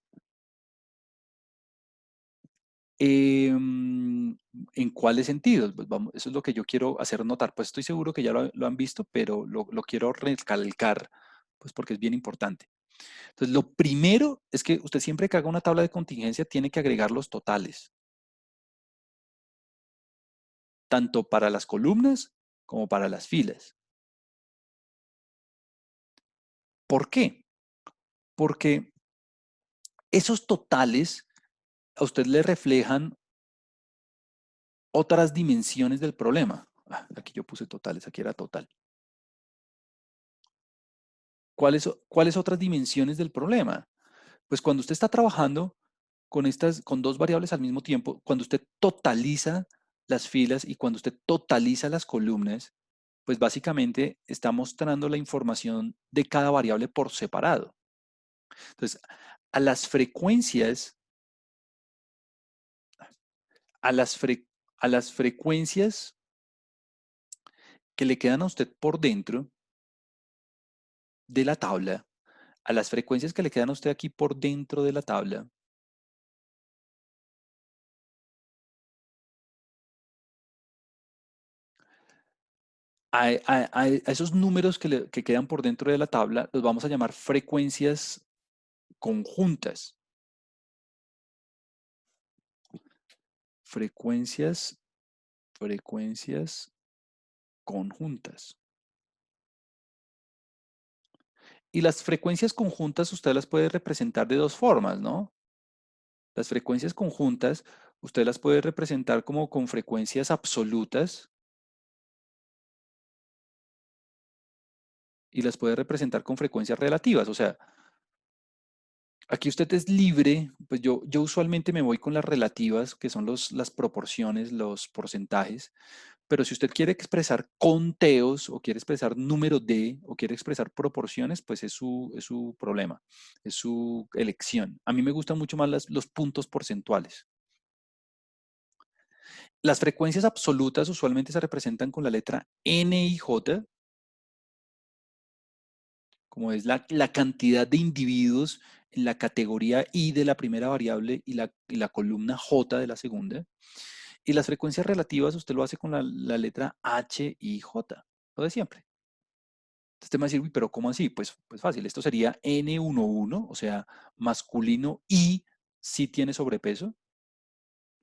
¿En cuáles sentidos? Pues vamos, eso es lo que yo quiero hacer notar. Pues estoy seguro que ya lo han visto, pero lo quiero recalcar, pues porque es bien importante. Entonces, lo primero es que usted siempre que haga una tabla de contingencia tiene que agregar los totales, tanto para las columnas como para las filas. ¿Por qué? Porque esos totales a usted le reflejan otras dimensiones del problema. Aquí yo puse totales, aquí era total. ¿Cuáles otras dimensiones del problema? Pues cuando usted está trabajando con dos variables al mismo tiempo, cuando usted totaliza las filas y cuando usted totaliza las columnas, pues básicamente está mostrando la información de cada variable por separado. Entonces, a las frecuencias, a las, fre- a las frecuencias que le quedan a usted por dentro de la tabla, a las frecuencias que le quedan a usted aquí por dentro de la tabla, a esos números que quedan por dentro de la tabla los vamos a llamar frecuencias conjuntas. Frecuencias, frecuencias conjuntas. Y las frecuencias conjuntas usted las puede representar de dos formas, ¿no? Las frecuencias conjuntas usted las puede representar como con frecuencias absolutas y las puede representar con frecuencias relativas. O sea, aquí usted es libre, pues yo usualmente me voy con las relativas, que son las proporciones, los porcentajes, pero si usted quiere expresar conteos o quiere expresar número de o quiere expresar proporciones, pues es su problema, es su elección. A mí me gustan mucho más los puntos porcentuales. Las frecuencias absolutas usualmente se representan con la letra N y J, como es la cantidad de individuos en la categoría I de la primera variable y la columna J de la segunda. Y las frecuencias relativas usted lo hace con la letra H y J, lo de siempre. Entonces usted me va a decir, uy, pero ¿cómo así? Pues fácil, esto sería N11, o sea, masculino y sí tiene sobrepeso.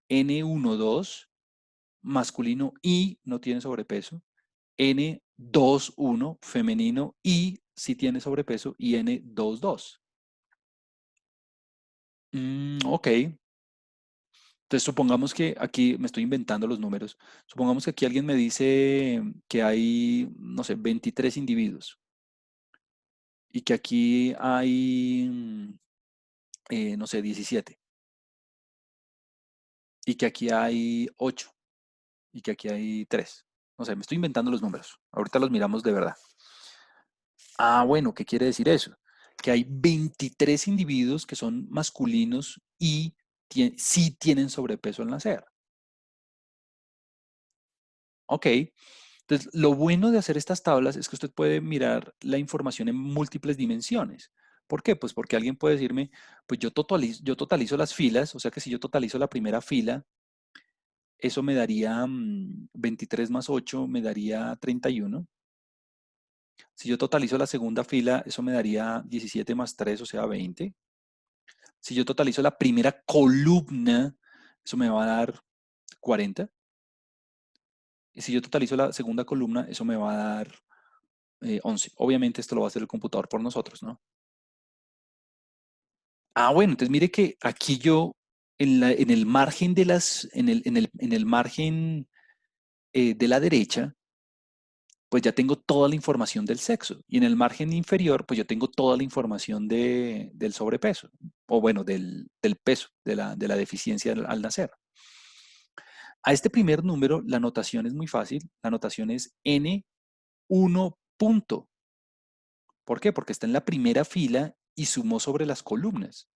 N12, masculino y no tiene sobrepeso. N21, femenino y sí tiene sobrepeso. Y N22. Ok. Entonces supongamos que aquí me estoy inventando los números. Supongamos que aquí alguien me dice que hay, no sé, 23 individuos y que aquí hay, no sé, 17 y que aquí hay 8 y que aquí hay 3. No sé, me estoy inventando los números. Ahorita los miramos de verdad. Ah, bueno, ¿qué quiere decir eso? Que hay 23 individuos que son masculinos y sí tienen sobrepeso al nacer. Ok. Entonces, lo bueno de hacer estas tablas es que usted puede mirar la información en múltiples dimensiones. ¿Por qué? Pues porque alguien puede decirme, pues yo totalizo las filas, o sea que si yo totalizo la primera fila, eso me daría 23 más 8, me daría 31. Si yo totalizo la segunda fila, eso me daría 17 más 3, o sea, 20. Si yo totalizo la primera columna, eso me va a dar 40. Y si yo totalizo la segunda columna, eso me va a dar 11. Obviamente esto lo va a hacer el computador por nosotros, ¿no? Ah, bueno, entonces mire que aquí yo en el margen de en el margen de la derecha, pues ya tengo toda la información del sexo. Y en el margen inferior, pues yo tengo toda la información del sobrepeso, o bueno, del peso, de la deficiencia al nacer. A este primer número, la notación es muy fácil. La notación es N1 punto. ¿Por qué? Porque está en la primera fila y sumó sobre las columnas.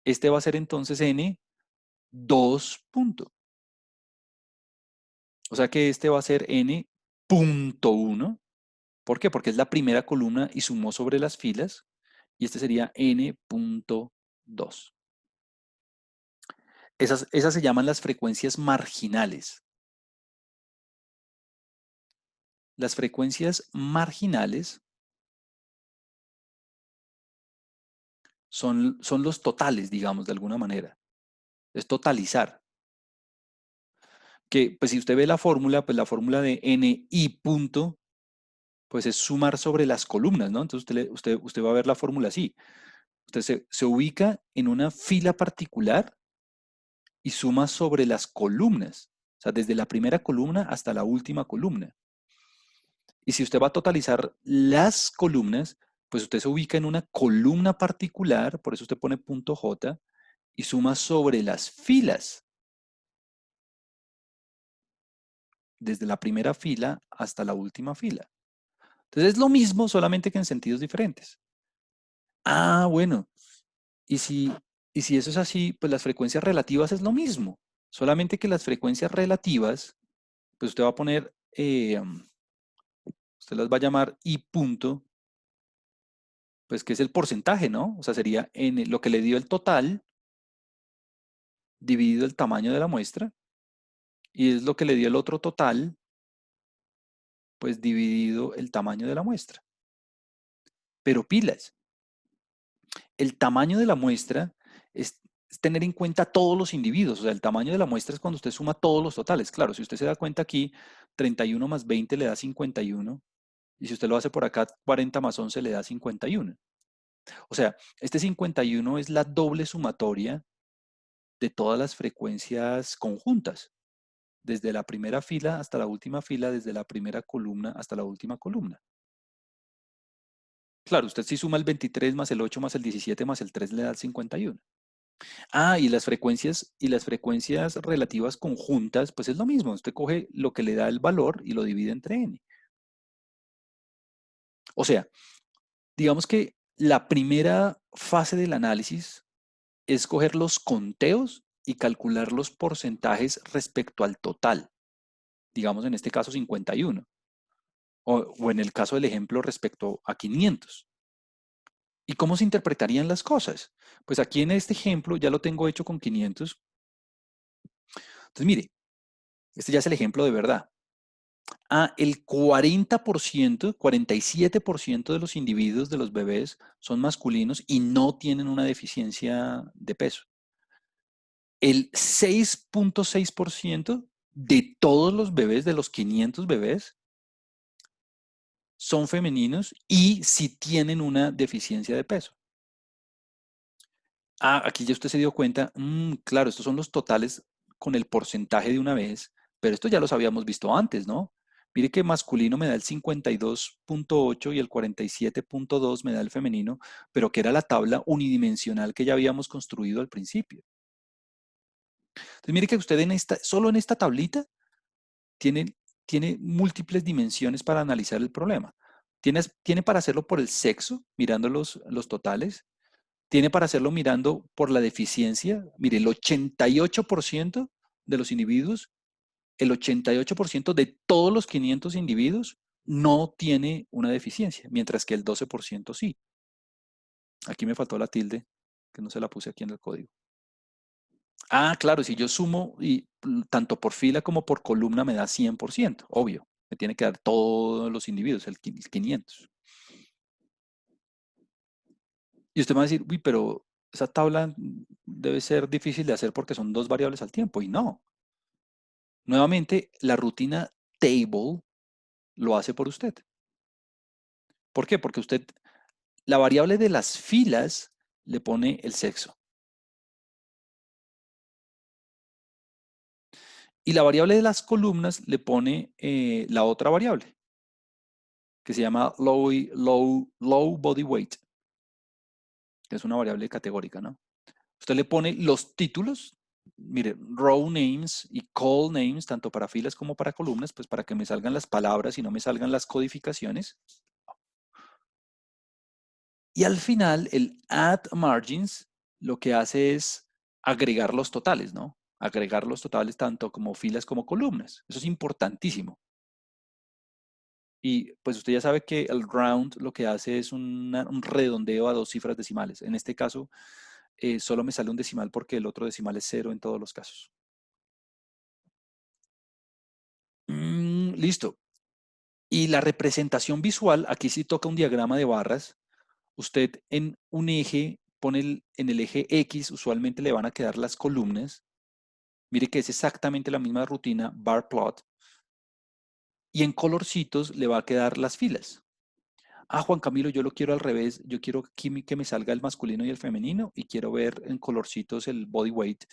Este va a ser entonces N2 punto. O sea que este va a ser N.1. ¿Por qué? Porque es la primera columna y sumó sobre las filas. Y este sería N.2. Esas se llaman las frecuencias marginales. Las frecuencias marginales son los totales, digamos, de alguna manera. Es totalizar. Que, pues si usted ve la fórmula, pues la fórmula de NI punto, pues es sumar sobre las columnas, ¿no? Entonces usted va a ver la fórmula así. Usted se ubica en una fila particular y suma sobre las columnas. O sea, desde la primera columna hasta la última columna. Y si usted va a totalizar las columnas, pues usted se ubica en una columna particular, por eso usted pone punto J, y suma sobre las filas, desde la primera fila hasta la última fila. Entonces es lo mismo, solamente que en sentidos diferentes. Ah, bueno, y si, y si eso es así, pues las frecuencias relativas es lo mismo, solamente que las frecuencias relativas, pues usted va a poner, usted las va a llamar I punto, pues que es el porcentaje, ¿no? O sea, sería en lo que le dio el total dividido el tamaño de la muestra, y es lo que le dio el otro total, pues dividido el tamaño de la muestra. Pero pilas, el tamaño de la muestra es tener en cuenta todos los individuos. O sea, el tamaño de la muestra es cuando usted suma todos los totales. Claro, si usted se da cuenta aquí, 31 más 20 le da 51. Y si usted lo hace por acá, 40 más 11 le da 51. O sea, este 51 es la doble sumatoria de todas las frecuencias conjuntas, desde la primera fila hasta la última fila, desde la primera columna hasta la última columna. Claro, usted si suma el 23 más el 8 más el 17 más el 3 le da el 51. Ah, y las frecuencias relativas conjuntas, pues es lo mismo. Usted coge lo que le da el valor y lo divide entre n. O sea, digamos que la primera fase del análisis es coger los conteos y calcular los porcentajes respecto al total. Digamos en este caso 51. O en el caso del ejemplo respecto a 500. ¿Y cómo se interpretarían las cosas? Pues aquí en este ejemplo ya lo tengo hecho con 500. Entonces, mire, este ya es el ejemplo de verdad. El 40%, 47% de los individuos de los bebés son masculinos y no tienen una deficiencia de peso. El 6.6% de todos los bebés, de los 500 bebés, son femeninos y sí tienen una deficiencia de peso. Aquí ya usted se dio cuenta, claro, estos son los totales con el porcentaje de una vez, pero esto ya los habíamos visto antes, ¿no? Mire que masculino me da el 52.8 y el 47.2 me da el femenino, pero que era la tabla unidimensional que ya habíamos construido al principio. Entonces mire que usted solo en esta tablita tiene, tiene múltiples dimensiones para analizar el problema. Tiene para hacerlo por el sexo, mirando los totales. Tiene para hacerlo mirando por la deficiencia. Mire, el 88% de los individuos, el 88% de todos los 500 individuos no tiene una deficiencia, mientras que el 12% sí. Aquí me faltó la tilde, que no se la puse aquí en el código. Claro, si yo sumo y tanto por fila como por columna me da 100%, obvio. Me tiene que dar todos los individuos, el 500. Y usted me va a decir, uy, pero esa tabla debe ser difícil de hacer porque son dos variables al tiempo. Y no. Nuevamente, la rutina table lo hace por usted. ¿Por qué? Porque usted, la variable de las filas le pone el sexo. Y la variable de las columnas le pone la otra variable, que se llama low body weight, que es una variable categórica, ¿no? Usted le pone los títulos, mire, row names y call names, tanto para filas como para columnas, pues para que me salgan las palabras y no me salgan las codificaciones. Y al final, el add margins lo que hace es agregar los totales, ¿no? Agregar los totales tanto como filas como columnas. Eso es importantísimo. Y pues usted ya sabe que el round lo que hace es un redondeo a dos cifras decimales. En este caso, solo me sale un decimal porque el otro decimal es cero en todos los casos. Listo. Y la representación visual, aquí sí toca un diagrama de barras. Usted en un eje pone en el eje X, usualmente le van a quedar las columnas. Mire que es exactamente la misma rutina, bar plot. Y en colorcitos le va a quedar las filas. Ah, Juan Camilo, yo lo quiero al revés. Yo quiero que me salga el masculino y el femenino y quiero ver en colorcitos el body weight.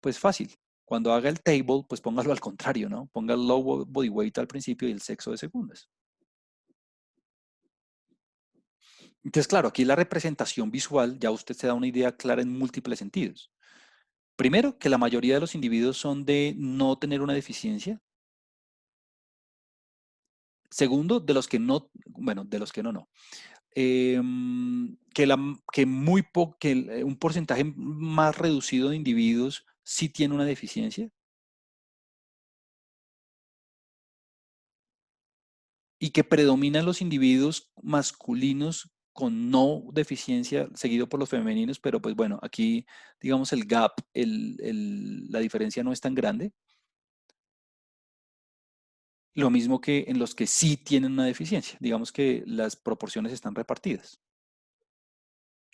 Pues fácil. Cuando haga el table, pues póngalo al contrario, ¿no? Ponga el low body weight al principio y el sexo de segundas. Entonces, claro, aquí la representación visual ya usted se da una idea clara en múltiples sentidos. Primero, que la mayoría de los individuos son de no tener una deficiencia. Segundo, de los que no, bueno, de los que no, no. Que muy un porcentaje más reducido de individuos sí tiene una deficiencia y que predominan los individuos masculinos con no deficiencia, seguido por los femeninos, pero pues bueno, aquí digamos el gap, la diferencia no es tan grande. Lo mismo que en los que sí tienen una deficiencia, digamos que las proporciones están repartidas,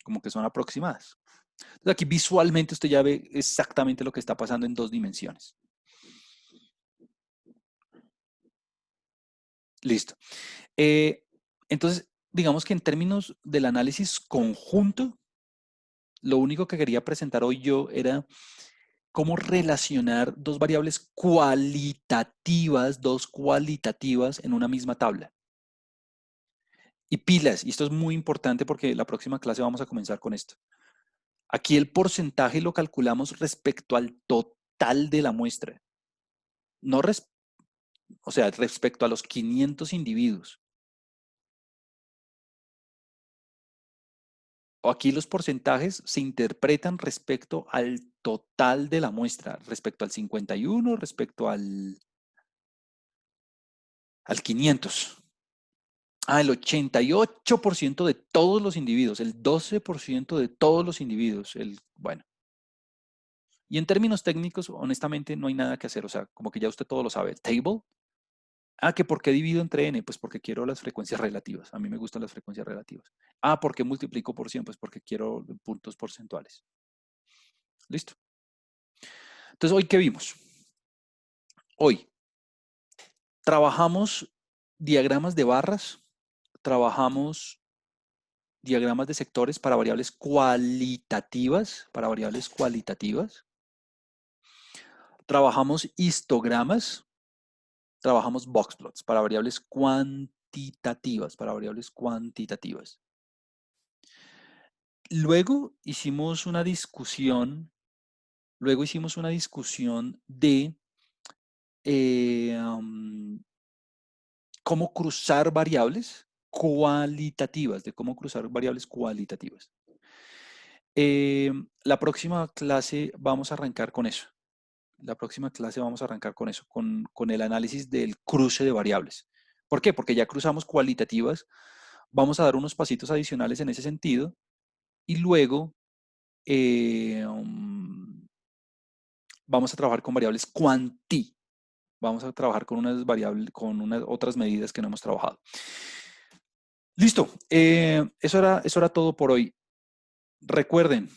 como que son aproximadas. Entonces aquí visualmente usted ya ve exactamente lo que está pasando en dos dimensiones. Listo. Eh, entonces, digamos que en términos del análisis conjunto, lo único que quería presentar hoy yo era cómo relacionar dos cualitativas en una misma tabla. Y pilas, y esto es muy importante porque la próxima clase vamos a comenzar con esto. Aquí el porcentaje lo calculamos respecto al total de la muestra, no o sea, respecto a los 500 individuos. O aquí los porcentajes se interpretan respecto al total de la muestra, respecto al 51, respecto al 500. Ah, el 88% de todos los individuos, el 12% de todos los individuos. Bueno, y en términos técnicos, honestamente, no hay nada que hacer. O sea, como que ya usted todo lo sabe. El table. Ah, que ¿por qué divido entre n? Pues porque quiero las frecuencias relativas. A mí me gustan las frecuencias relativas. Ah, ¿por qué multiplico por 100? Pues porque quiero puntos porcentuales. Listo. Entonces, ¿hoy qué vimos? Hoy trabajamos diagramas de barras, trabajamos diagramas de sectores para variables cualitativas, trabajamos histogramas, trabajamos boxplots para variables cuantitativas, Luego hicimos una discusión, de cómo cruzar variables cualitativas, La próxima clase vamos a arrancar con eso. Con el análisis del cruce de variables. ¿Por qué? Porque ya cruzamos cualitativas, vamos a dar unos pasitos adicionales en ese sentido y luego vamos a trabajar con variables cuanti. Vamos a trabajar con unas variables, con unas otras medidas que no hemos trabajado. Listo. Eso era todo por hoy. Recuerden,